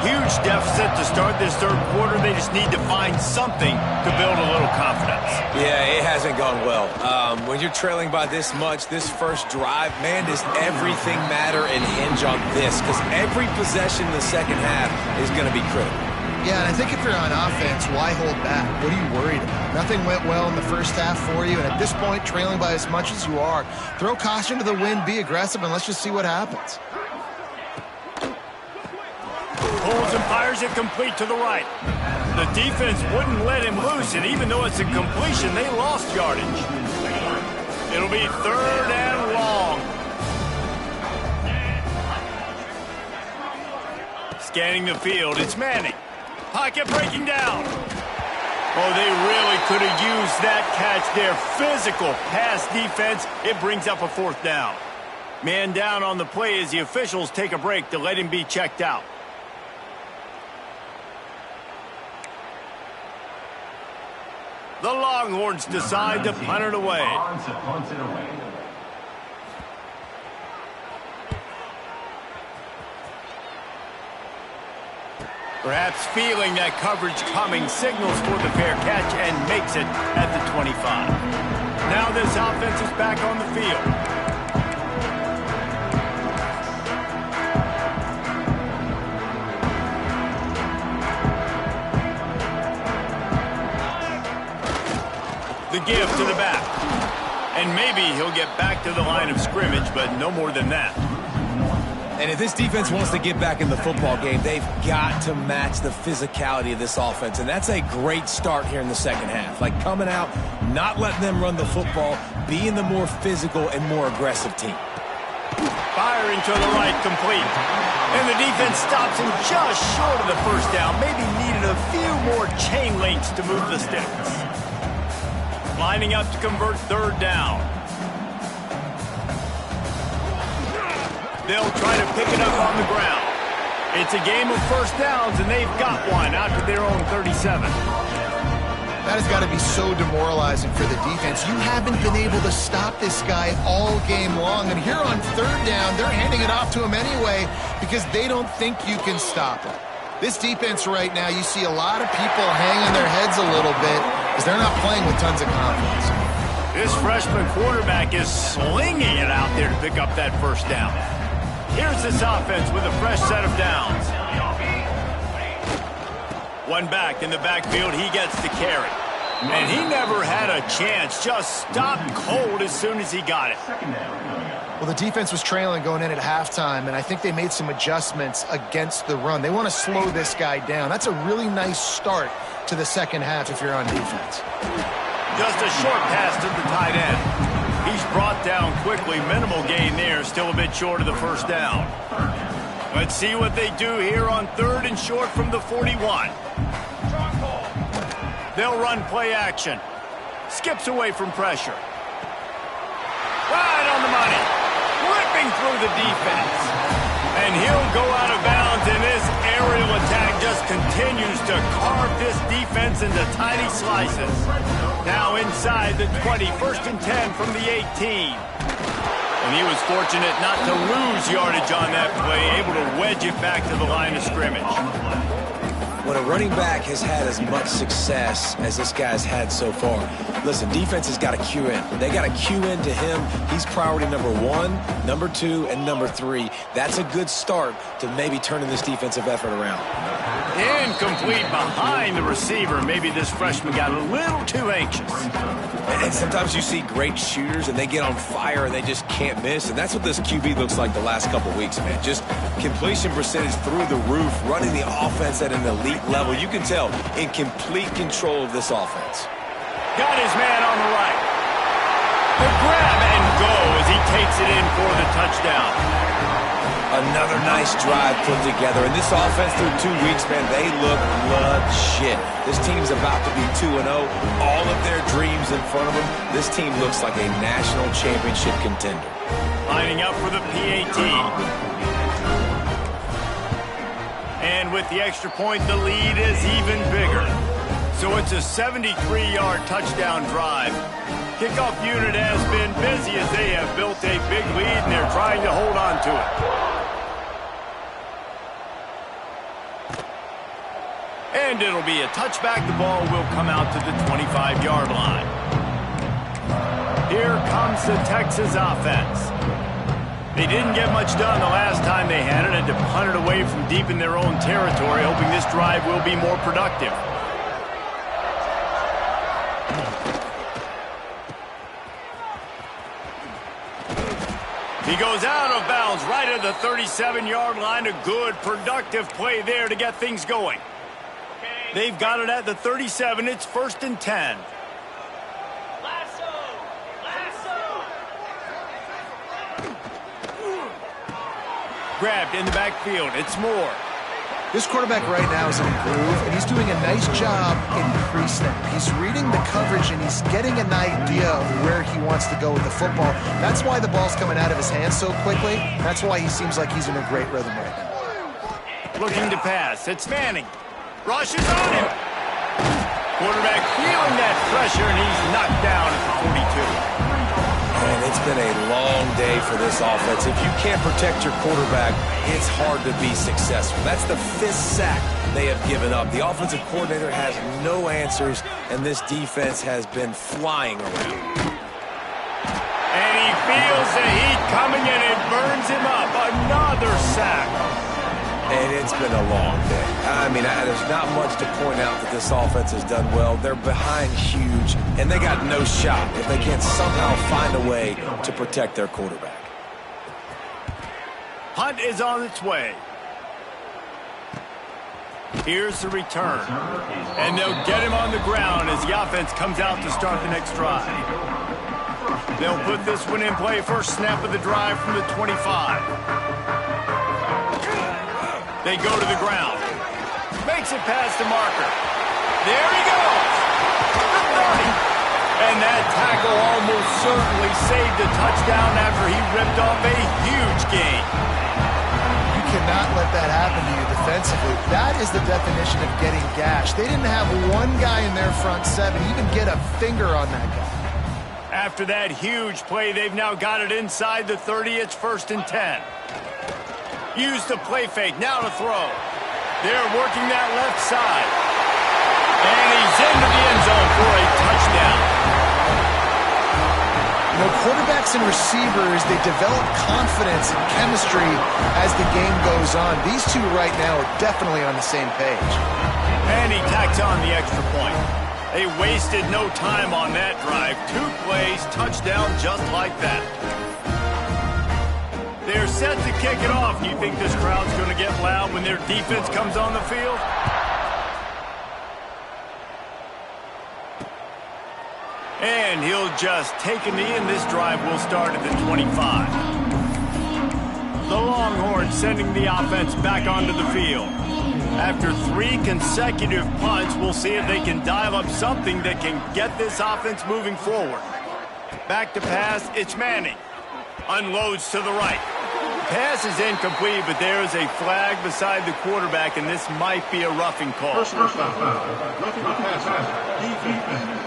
Huge deficit to start this 3rd quarter. They just need to find something to build a little confidence. Yeah, it hasn't gone well. When you're trailing by this much, this first drive, man, does everything matter and hinge on this? Because every possession in the second half is going to be critical. Yeah, and I think if you're on offense, why hold back? What are you worried about? Nothing went well in the first half for you, and at this point, trailing by as much as you are, throw caution to the wind, be aggressive, and let's just see what happens. Pulls and fires it complete to the right. The defense wouldn't let him loose, and even though it's a completion, they lost yardage. It'll be 3rd and long. Scanning the field, it's Manning. Pocket breaking down. Oh, they really could have used that catch there. Physical pass defense. It brings up a 4th down. Man down on the play as the officials take a break to let him be checked out. The Longhorns decide to punt it away. Perhaps feeling that coverage coming, signals for the fair catch and makes it at the 25. Now this offense is back on the field. The give to the back. And maybe he'll get back to the line of scrimmage, but no more than that. And if this defense wants to get back in the football game, they've got to match the physicality of this offense. And that's a great start here in the second half. Like coming out, not letting them run the football, being the more physical and more aggressive team. Firing to the right, complete. And the defense stops him just short of the first down. Maybe needed a few more chain links to move the sticks. Lining up to convert third down. They'll try to pick it up on the ground. It's a game of first downs, and they've got one out to their own 37. That has got to be so demoralizing for the defense. You haven't been able to stop this guy all game long. And here on third down, they're handing it off to him anyway because they don't think you can stop it. This defense right now, you see a lot of people hanging their heads a little bit because they're not playing with tons of confidence. This freshman quarterback is slinging it out there to pick up that first down. Here's this offense with a fresh set of downs. One back in the backfield, he gets the carry. And he never had a chance, just stopped cold as soon as he got it. Well, the defense was trailing going in at halftime, and I think they made some adjustments against the run. They want to slow this guy down. That's a really nice start to the second half if you're on defense. Just a short pass to the tight end. He's brought down quickly. Minimal gain there. Still a bit short of the first down. Let's see what they do here on third and short from the 41. They'll run play action. Skips away from pressure. Right on the money. Ripping through the defense. And he'll go out of bounds, and this aerial attack just continues to carve this defense into tiny slices. Now inside the 20, first and 10 from the 18. And he was fortunate not to lose yardage on that play, able to wedge it back to the line of scrimmage. When a running back has had as much success as this guy's had so far, listen, defense has got to cue in. They got to cue in to him. He's priority number 1, number 2, and number 3. That's a good start to maybe turning this defensive effort around. Incomplete behind the receiver. Maybe this freshman got a little too anxious. And sometimes you see great shooters, and they get on fire, and they just can't miss. And that's what this QB looks like the last couple weeks, man. Just completion percentage through the roof, running the offense at an elite level. You can tell in complete control of this offense. Got his man on the right. The grab and go as he takes it in for the touchdown. Another nice drive put together. And this offense through 2 weeks, man, they look legit. This team's about to be 2-0. All of their dreams in front of them. This team looks like a national championship contender. Lining up for the PAT. And with the extra point, the lead is even bigger. So it's a 73-yard touchdown drive. Kickoff unit has been busy as they have built a big lead, and they're trying to hold on to it. And it'll be a touchback. The ball will come out to the 25-yard line. Here comes the Texas offense. They didn't get much done the last time they had it, and to punt it away from deep in their own territory, hoping this drive will be more productive. He goes out of bounds right at the 37-yard line. A good, productive play there to get things going. They've got it at the 37. It's first and 10. Grabbed in the backfield. It's Moore. This quarterback right now is in a groove, and he's doing a nice job in pre-snap. He's reading the coverage, and he's getting an idea of where he wants to go with the football. That's why the ball's coming out of his hands so quickly. That's why he seems like he's in a great rhythm right now. Looking to pass. It's Manning. Rushes on him. Quarterback feeling that pressure, and he's knocked down at the 42. And it's been a long day for this offense. If you can't protect your quarterback, it's hard to be successful. That's the 5th sack they have given up. The offensive coordinator has no answers, and this defense has been flying around. And he feels the heat coming, and it burns him up. Another sack. And it's been a long day. I mean, there's not much to point out that this offense has done well. They're behind huge, and they got no shot if they can't somehow find a way to protect their quarterback. Hunt is on its way. Here's the return. And they'll get him on the ground as the offense comes out to start the next drive. They'll put this one in play. First snap of the drive from the 25. They go to the ground. Makes it past the marker. There he goes. The 30. And that tackle almost certainly saved a touchdown after he ripped off a huge gain. You cannot let that happen to you defensively. That is the definition of getting gashed. They didn't have one guy in their front seven even get a finger on that guy. After that huge play, they've now got it inside the 30. It's 1st and 10. Use the play fake. Now to throw. They're working that left side. And he's into the end zone for a touchdown. You know, quarterbacks and receivers, they develop confidence and chemistry as the game goes on. These two right now are definitely on the same page. And he tacks on the extra point. They wasted no time on that drive. 2 plays, touchdown just like that. They're set to kick it off. You think this crowd's going to get loud when their defense comes on the field? And he'll just take a knee, and this drive will start at the 25. The Longhorns sending the offense back onto the field. After 3 consecutive punts, we'll see if they can dial up something that can get this offense moving forward. Back to pass, it's Manning. Unloads to the right. Pass is incomplete, but there is a flag beside the quarterback, and this might be a roughing call. Personal foul. Roughing the passer. Defense.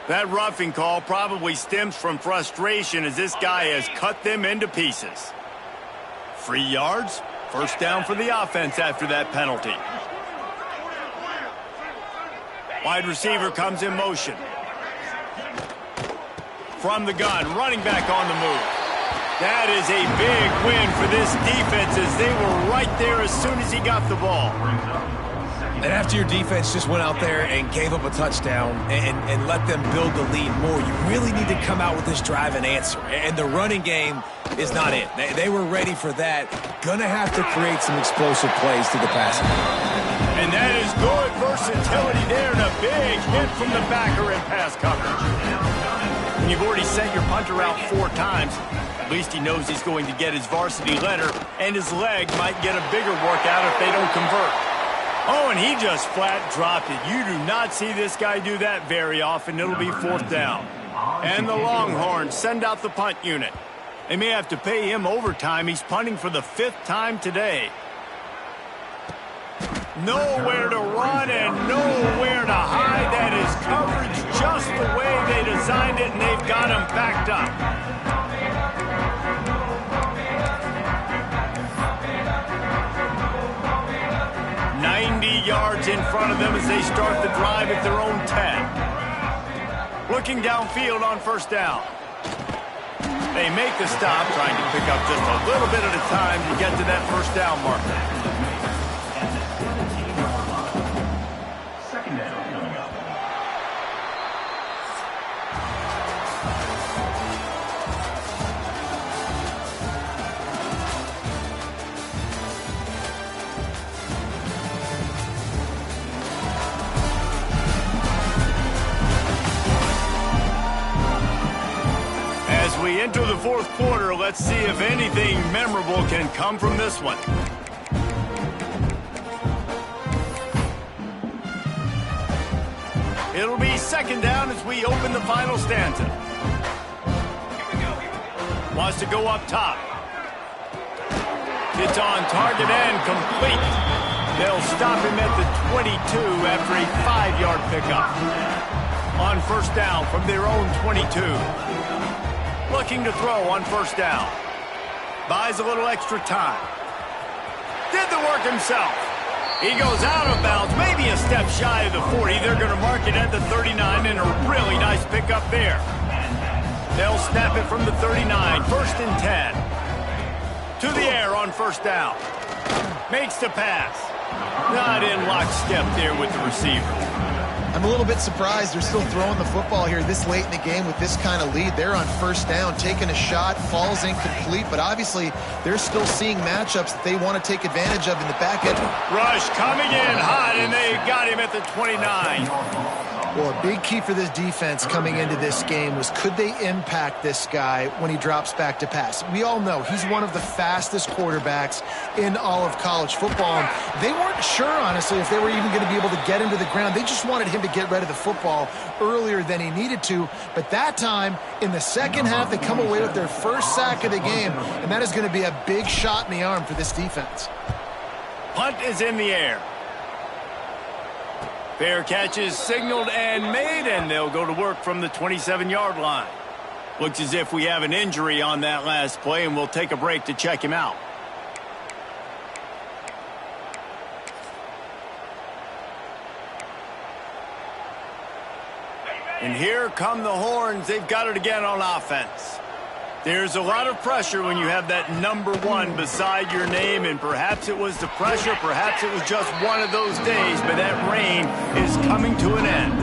That roughing call probably stems from frustration as this guy has cut them into pieces. 3 yards, 1st down for the offense after that penalty. Wide receiver comes in motion. From the gun, running back on the move. That is a big win for this defense as they were right there as soon as he got the ball. And after your defense just went out there and gave up a touchdown and let them build the lead more, you really need to come out with this drive and answer. And the running game is not it. They were ready for that. Gonna have to create some explosive plays to the passing game. And that is good versatility there and a big hit from the backer in pass coverage. When you've already sent your punter out 4 times, at least he knows he's going to get his varsity letter, and his leg might get a bigger workout if they don't convert. Oh, and he just flat dropped it. You do not see this guy do that very often. It'll be 4th down. And the Longhorns send out the punt unit. They may have to pay him overtime. He's punting for the 5th time today. Nowhere to run and nowhere to hide. That is coverage just the way they designed it, and they've got him backed up. Yards in front of them as they start the drive at their own 10. Looking downfield on 1st down. They make the stop, trying to pick up just a little bit at a time to get to that 1st down marker. Second down coming up. We enter the 4th quarter. Let's see if anything memorable can come from this one. It'll be 2nd down as we open the final stanza. Wants to go up top. It's on target and complete. They'll stop him at the 22 after a 5-yard pickup. On 1st down from their own 22. Looking to throw on 1st down. Buys a little extra time. Did the work himself. He goes out of bounds, maybe a step shy of the 40. They're going to mark it at the 39, and a really nice pickup there. They'll snap it from the 39, 1st and 10. To the air on 1st down. Makes the pass. Not in lockstep there with the receiver. I'm a little bit surprised they're still throwing the football here this late in the game with this kind of lead. They're on 1st down, taking a shot, falls incomplete, but obviously they're still seeing matchups that they want to take advantage of in the back end. Rush coming in hot, and they got him at the 29. Well, a big key for this defense coming into this game was could they impact this guy when he drops back to pass. We all know he's one of the fastest quarterbacks in all of college football. And they weren't sure, honestly, if they were even going to be able to get him to the ground. They just wanted him to get rid of the football earlier than he needed to. But that time, in the second half, they come away with their first sack of the game, and that is going to be a big shot in the arm for this defense. Punt is in the air. Fair catch is signaled and made, and they'll go to work from the 27-yard line. Looks as if we have an injury on that last play, and we'll take a break to check him out. And here come the horns. They've got it again on offense. There's a lot of pressure when you have that number 1 beside your name, and perhaps it was the pressure, perhaps it was just one of those days, but that reign is coming to an end.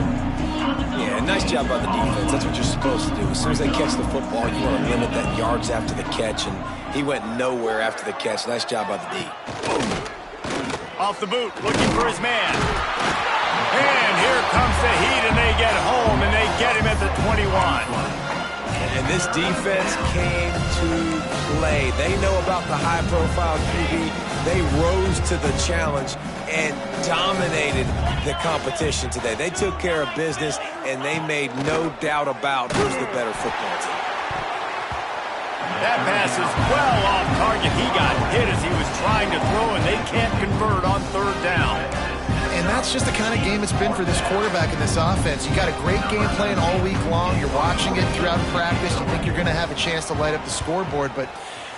Yeah, nice job by the defense. That's what you're supposed to do. As soon as they catch the football, you want to limit that yards after the catch, and he went nowhere after the catch. Nice job by the D. Off the boot, looking for his man. And here comes the heat, and they get home, and they get him at the 21. And this defense came to play. They know about the high-profile QB. They rose to the challenge and dominated the competition today. They took care of business, and they made no doubt about who's the better football team. That pass is well off target. He got hit as he was trying to throw, and they can't convert on 3rd down. And that's just the kind of game it's been for this quarterback in this offense. You got a great game plan all week long. You're watching it throughout practice. You think you're going to have a chance to light up the scoreboard, but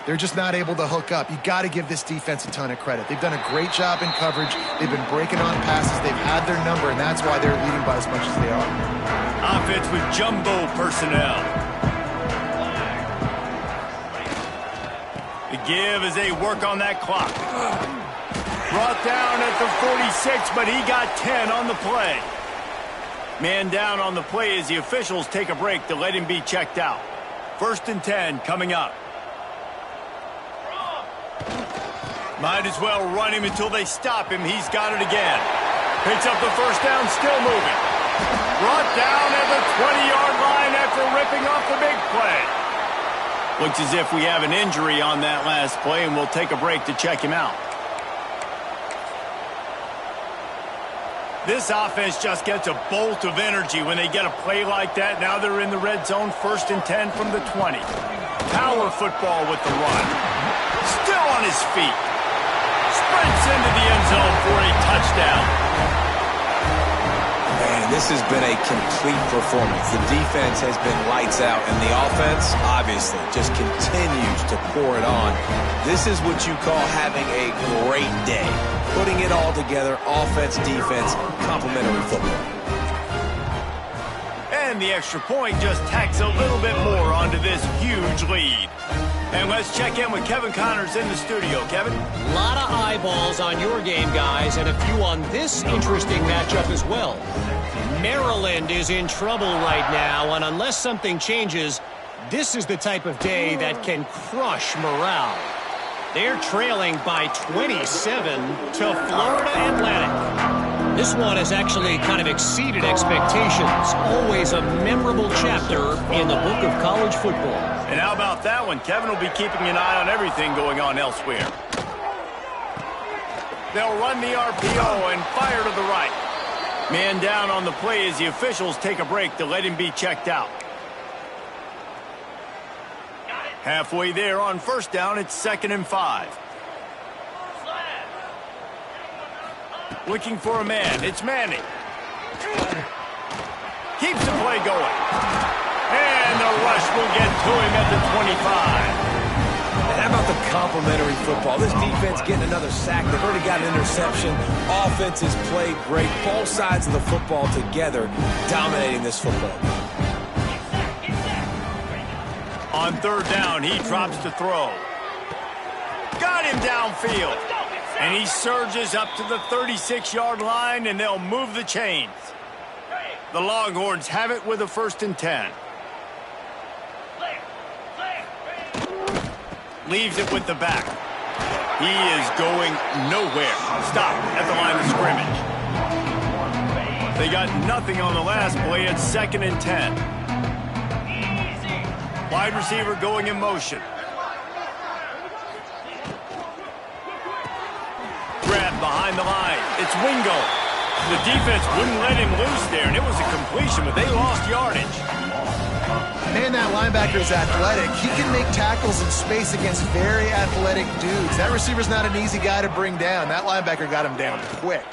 they're just not able to hook up. You got to give this defense a ton of credit. They've done a great job in coverage. They've been breaking on passes. They've had their number, and that's why they're leading by as much as they are. Offense with jumbo personnel. The give as they work on that clock. Brought down at the 46, but he got 10 on the play. Man down on the play as the officials take a break to let him be checked out. 1st and 10 coming up. Might as well run him until they stop him. He's got it again. Picks up the 1st down, still moving. Brought down at the 20-yard line after ripping off the big play. Looks as if we have an injury on that last play, and we'll take a break to check him out. This offense just gets a bolt of energy when they get a play like that. Now they're in the red zone, 1st and 10 from the 20. Power football with the run. Still on his feet. Sprints into the end zone for a touchdown. Man, this has been a complete performance. The defense has been lights out, and the offense, obviously, just continues to pour it on. This is what you call having a great day. Putting it all together, offense, defense, complementary football. And the extra point just tacks a little bit more onto this huge lead. And let's check in with Kevin Connors in the studio. Kevin? A lot of eyeballs on your game, guys, and a few on this interesting matchup as well. Maryland is in trouble right now, and unless something changes, this is the type of day that can crush morale. They're trailing by 27 to Florida Atlantic. This one has actually kind of exceeded expectations. Always a memorable chapter in the book of college football. And how about that one? Kevin will be keeping an eye on everything going on elsewhere. They'll run the RPO and fire to the right. Man down on the play as the officials take a break to let him be checked out. Halfway there on 1st down, it's 2nd and 5. Looking for a man, it's Manning. Keeps the play going. And the rush will get to him at the 25. How about the complimentary football? This defense getting another sack. They've already got an interception. Offense has played great. Both sides of the football together dominating this football. On third down, he drops to throw. Got him downfield. And he surges up to the 36-yard line, and they'll move the chains. The Longhorns have it with a 1st and 10. Leaves it with the back. He is going nowhere. Stop at the line of scrimmage. They got nothing on the last play. It's 2nd and 10. Wide receiver going in motion. Grab behind the line. It's Wingo. The defense wouldn't let him loose there, and it was a completion, but they lost yardage. Man, that linebacker is athletic. He can make tackles in space against very athletic dudes. That receiver's not an easy guy to bring down. That linebacker got him down quick.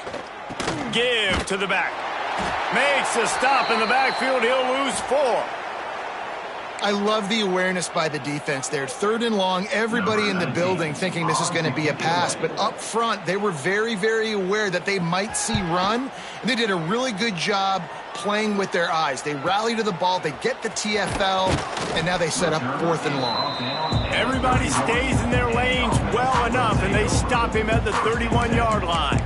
Give to the back. Makes a stop in the backfield. He'll lose 4. I love the awareness by the defense there. 3rd and long, everybody in the building thinking this is going to be a pass. But up front, they were very, very aware that they might see run. And they did a really good job playing with their eyes. They rally to the ball, they get the TFL, and now they set up 4th and long. Everybody stays in their lanes well enough, and they stop him at the 31-yard line.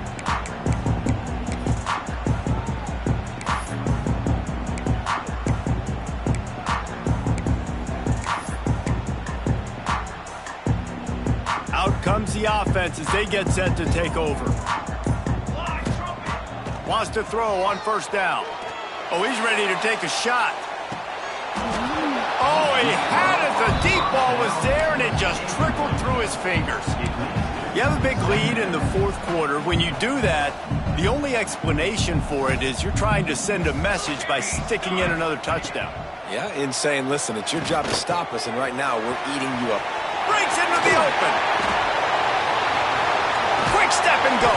Out comes the offense as they get set to take over. Wants to throw on 1st down. Oh, he's ready to take a shot. Oh, he had it. The deep ball was there, and it just trickled through his fingers. You have a big lead in the 4th quarter. When you do that, the only explanation for it is you're trying to send a message by sticking in another touchdown. Yeah, in saying, listen, it's your job to stop us, and right now we're eating you up. Breaks into the open. Quick step and go.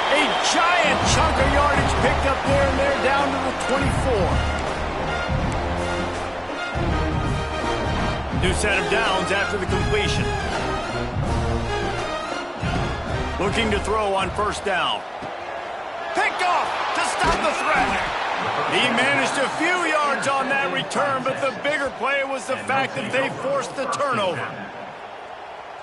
A giant chunk of yardage picked up there, and they're down to the 24. New set of downs after the completion. Looking to throw on 1st down. Picked off to stop the threat. He managed a few yards on that return, but the bigger play was the fact that they forced the turnover.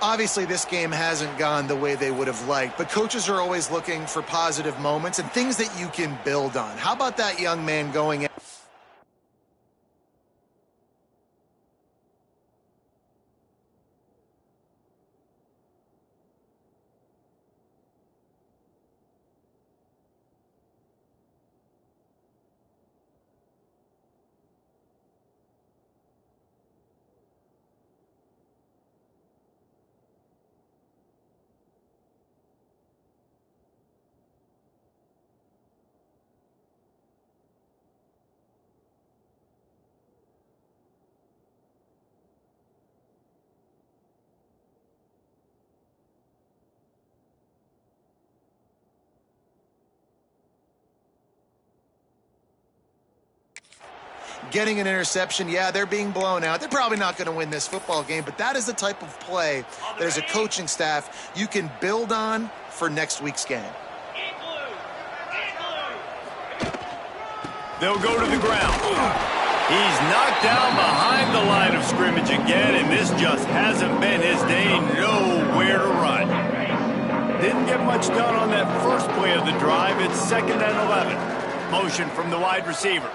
Obviously, this game hasn't gone the way they would have liked, but coaches are always looking for positive moments and things that you can build on. How about that young man going in? Getting an interception, yeah, they're being blown out. They're probably not going to win this football game, but that is the type of play that as a coaching staff you can build on for next week's game. They'll go to the ground. He's knocked down behind the line of scrimmage again, and this just hasn't been his day. Nowhere to run. Didn't get much done on that first play of the drive. It's 2nd and 11. Motion from the wide receiver.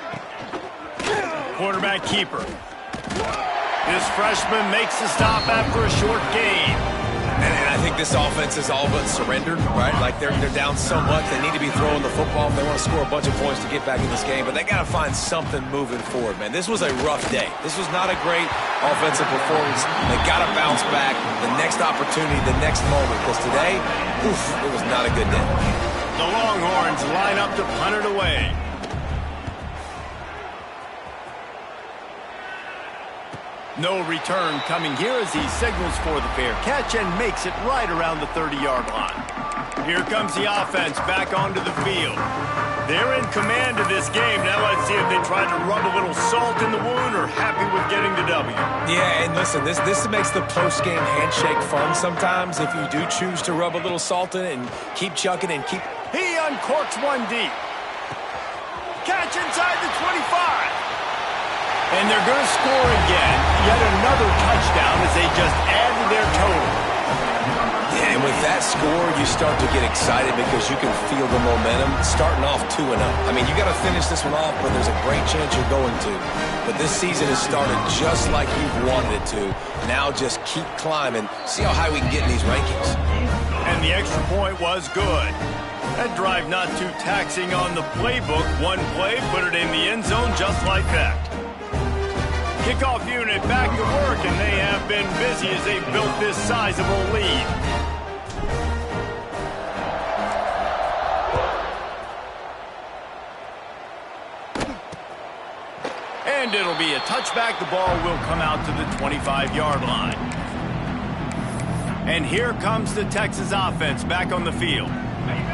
Quarterback keeper. This freshman makes the stop after a short gain. And I think this offense is all but surrendered, right? Like they're down so much, they need to be throwing the football if they want to score a bunch of points to get back in this game. But they got to find something moving forward, man. This was a rough day. This was not a great offensive performance. They got to bounce back. The next opportunity, the next moment. Because today, oof, it was not a good day. The Longhorns line up to punt it away. No return coming here as he signals for the fair catch and makes it right around the 30-yard line. Here comes the offense back onto the field. They're in command of this game. Now let's see if they try to rub a little salt in the wound or happy with getting the W. Yeah, and listen, this makes the post-game handshake fun sometimes if you do choose to rub a little salt in it and keep chucking and keep... He uncorks one deep. Catch inside the 25. And they're going to score again. Yet another touchdown as they just added their total. Yeah, and with that score, you start to get excited because you can feel the momentum starting off 2-0. I mean, you got to finish this one off, but there's a great chance you're going to. But this season has started just like you've wanted it to. Now just keep climbing. See how high we can get in these rankings. And the extra point was good. That drive not too taxing on the playbook. One play, put it in the end zone just like that. Kickoff unit back to work, and they have been busy as they built this sizable lead. And it'll be a touchback. The ball will come out to the 25-yard line. And here comes the Texas offense back on the field.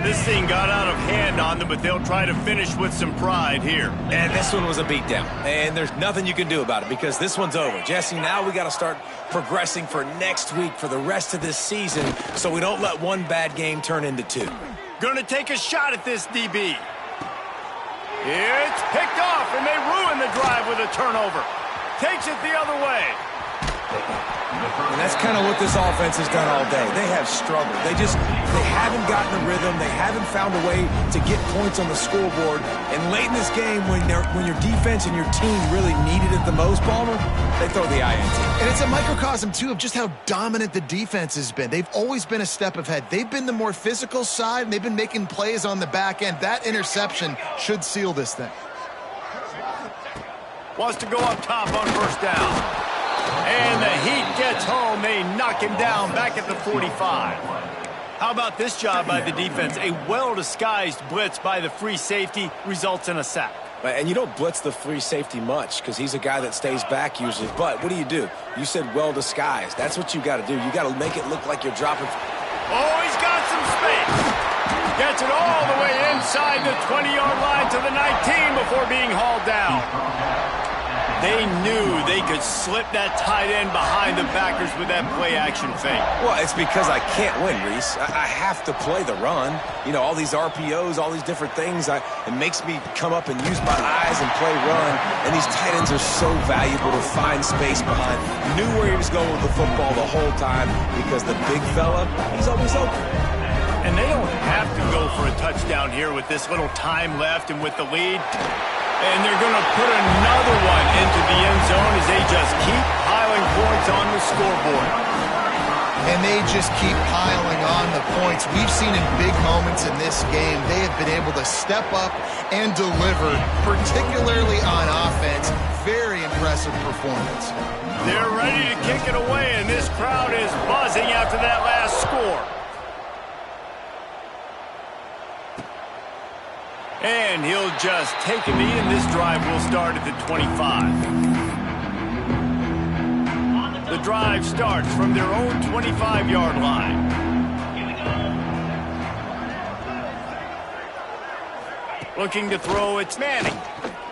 This thing got out of hand on them, but they'll try to finish with some pride here. And this one was a beatdown. And there's nothing you can do about it because this one's over. Jesse, now we got to start progressing for next week for the rest of this season so we don't let one bad game turn into two. Gonna take a shot at this DB. It's picked off, and they ruin the drive with a turnover. Takes it the other way. And that's kind of what this offense has done all day. They have struggled. They haven't gotten a rhythm. They haven't found a way to get points on the scoreboard. And late in this game, when your defense and your team really needed it the most, Palmer, they throw the INT. And it's a microcosm, too, of just how dominant the defense has been. They've always been a step ahead. They've been the more physical side, and they've been making plays on the back end. That interception should seal this thing. Wants to go up top on first down. And the Heat gets home. They knock him down back at the 45. How about this job by the defense? A well-disguised blitz by the free safety results in a sack. And you don't blitz the free safety much because he's a guy that stays back usually. But what do? You said well-disguised. That's what you got to do. You got to make it look like you're dropping. Oh, he's got some space. Gets it all the way inside the 20-yard line to the 19 before being hauled down. They knew they could slip that tight end behind the backers with that play-action fake. Well, it's because I can't win, Reese. I have to play the run. You know, all these RPOs, all these different things. It makes me come up and use my eyes and play run. And these tight ends are so valuable to find space behind. Knew where he was going with the football the whole time because the big fella, he's always open. And they don't have to go for a touchdown here with this little time left and with the lead. And they're going to put another one into the end zone as they just keep piling points on the scoreboard. And they just keep piling on the points. We've seen in big moments in this game, they have been able to step up and deliver, particularly on offense. Very impressive performance. They're ready to kick it away, and this crowd is buzzing after that last score. And he'll just take a knee, and this drive will start at the 25. The drive starts from their own 25-yard line. Looking to throw, it's Manning.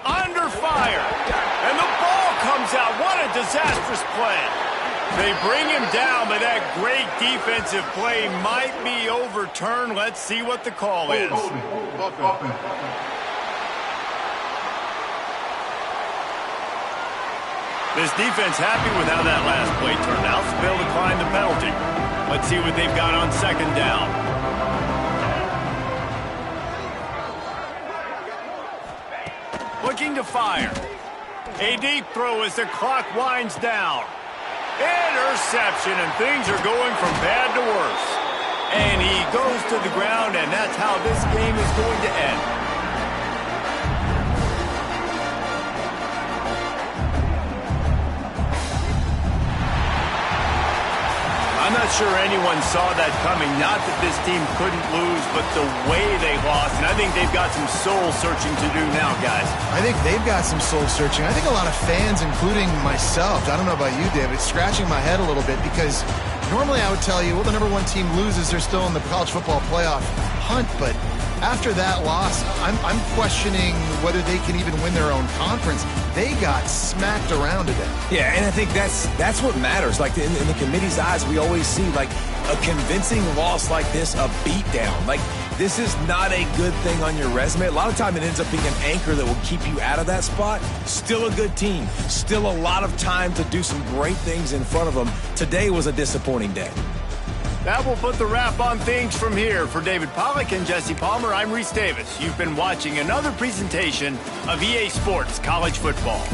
Under fire. And the ball comes out. What a disastrous play. They bring him down, but that great defensive play might be overturned. Let's see what the call is. This defense happy with how that last play turned out. They'll decline the penalty. Let's see what they've got on second down. Looking to fire. A deep throw as the clock winds down. Interception, and things are going from bad to worse. And he goes to the ground, and that's how this game is going to end. I'm not sure anyone saw that coming. Not that this team couldn't lose, but the way they lost. And I think they've got some soul-searching to do now, guys. I think they've got some soul-searching. I think a lot of fans, including myself, I don't know about you, David, scratching my head a little bit because normally I would tell you, well, the #1 team loses, they're still in the college football playoff hunt, but After that loss, I'm questioning whether they can even win their own conference. They got smacked around today. Yeah, and I think that's what matters. Like in the committee's eyes, we always see like a convincing loss like this, a beatdown. Like this is not a good thing on your resume. A lot of time it ends up being an anchor that will keep you out of that spot. Still a good team. Still a lot of time to do some great things in front of them. Today was a disappointing day. That will put the wrap on things from here. For David Pollack and Jesse Palmer, I'm Reese Davis. You've been watching another presentation of EA Sports College Football.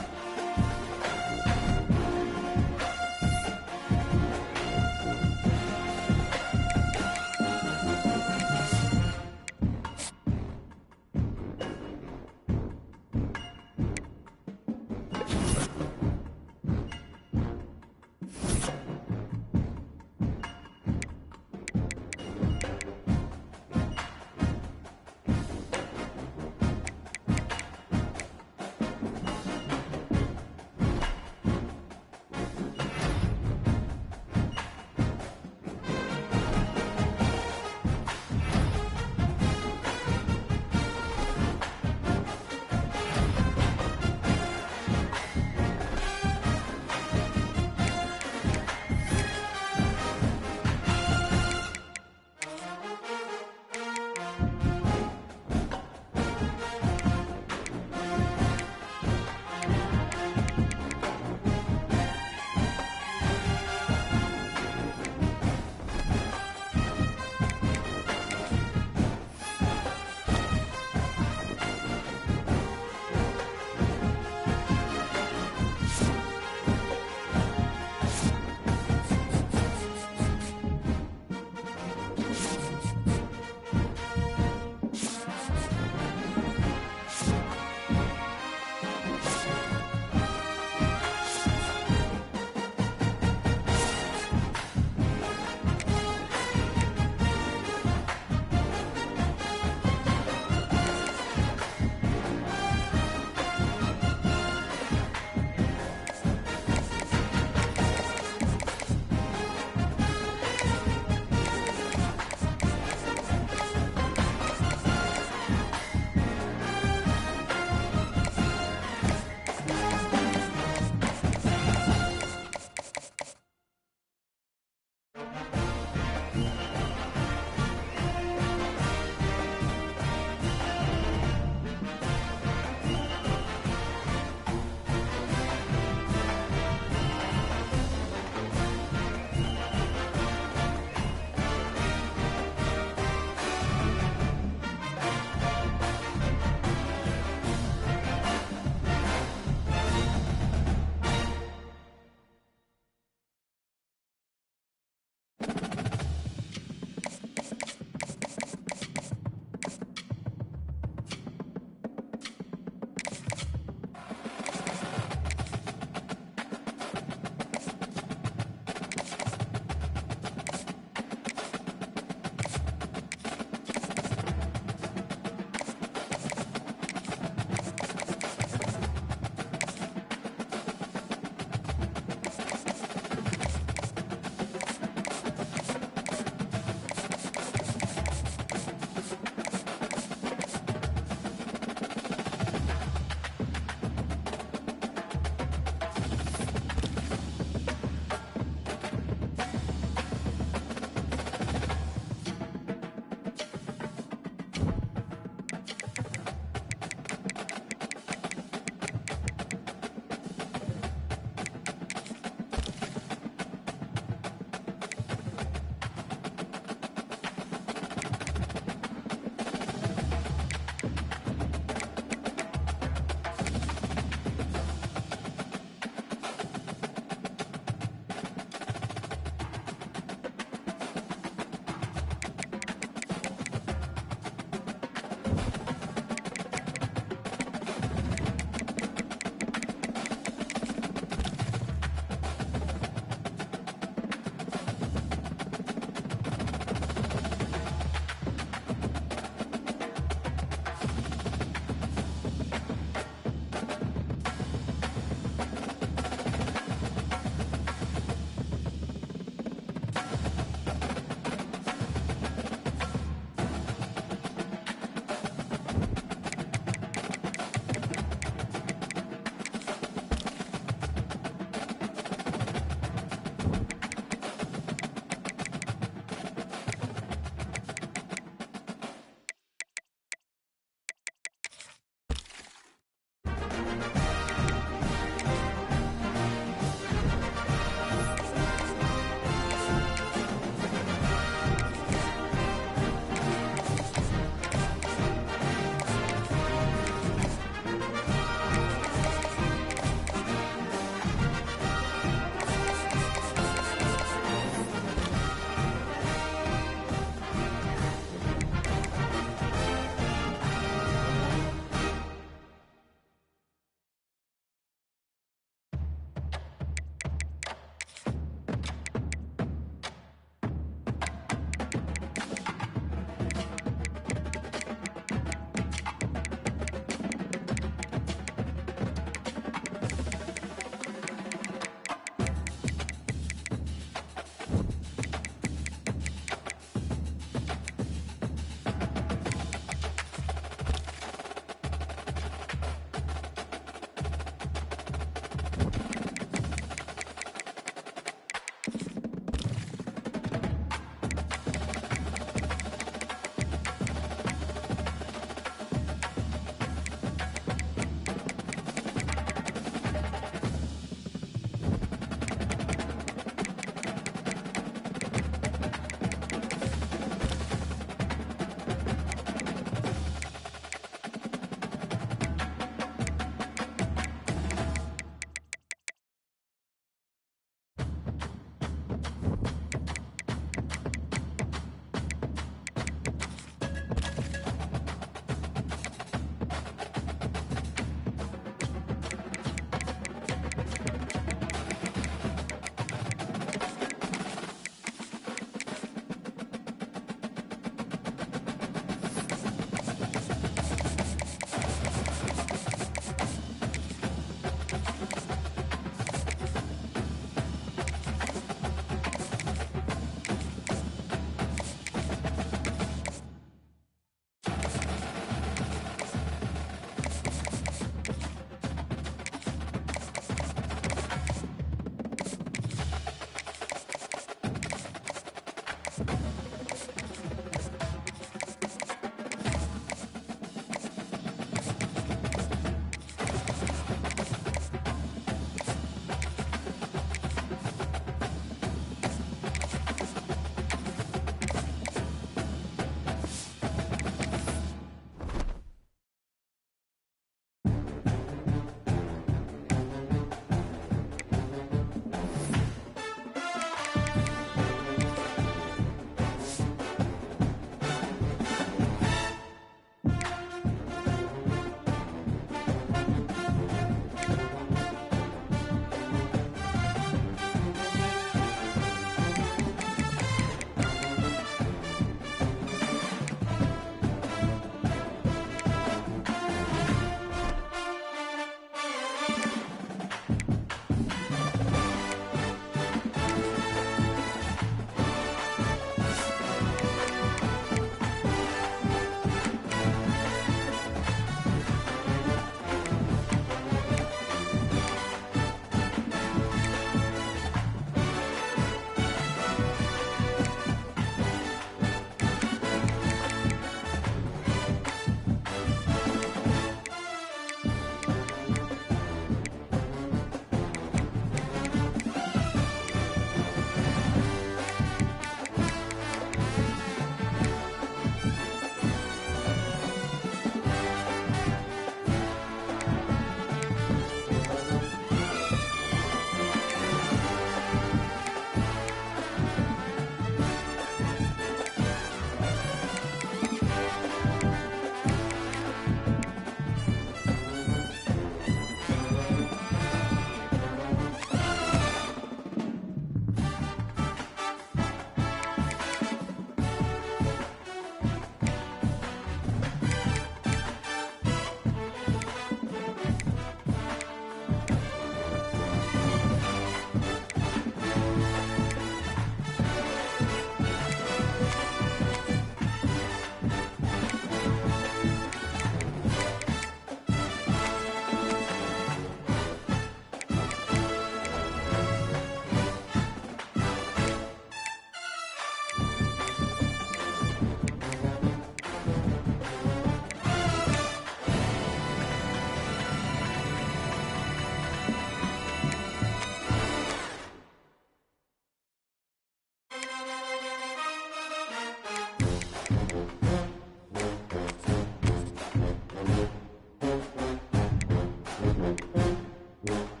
you.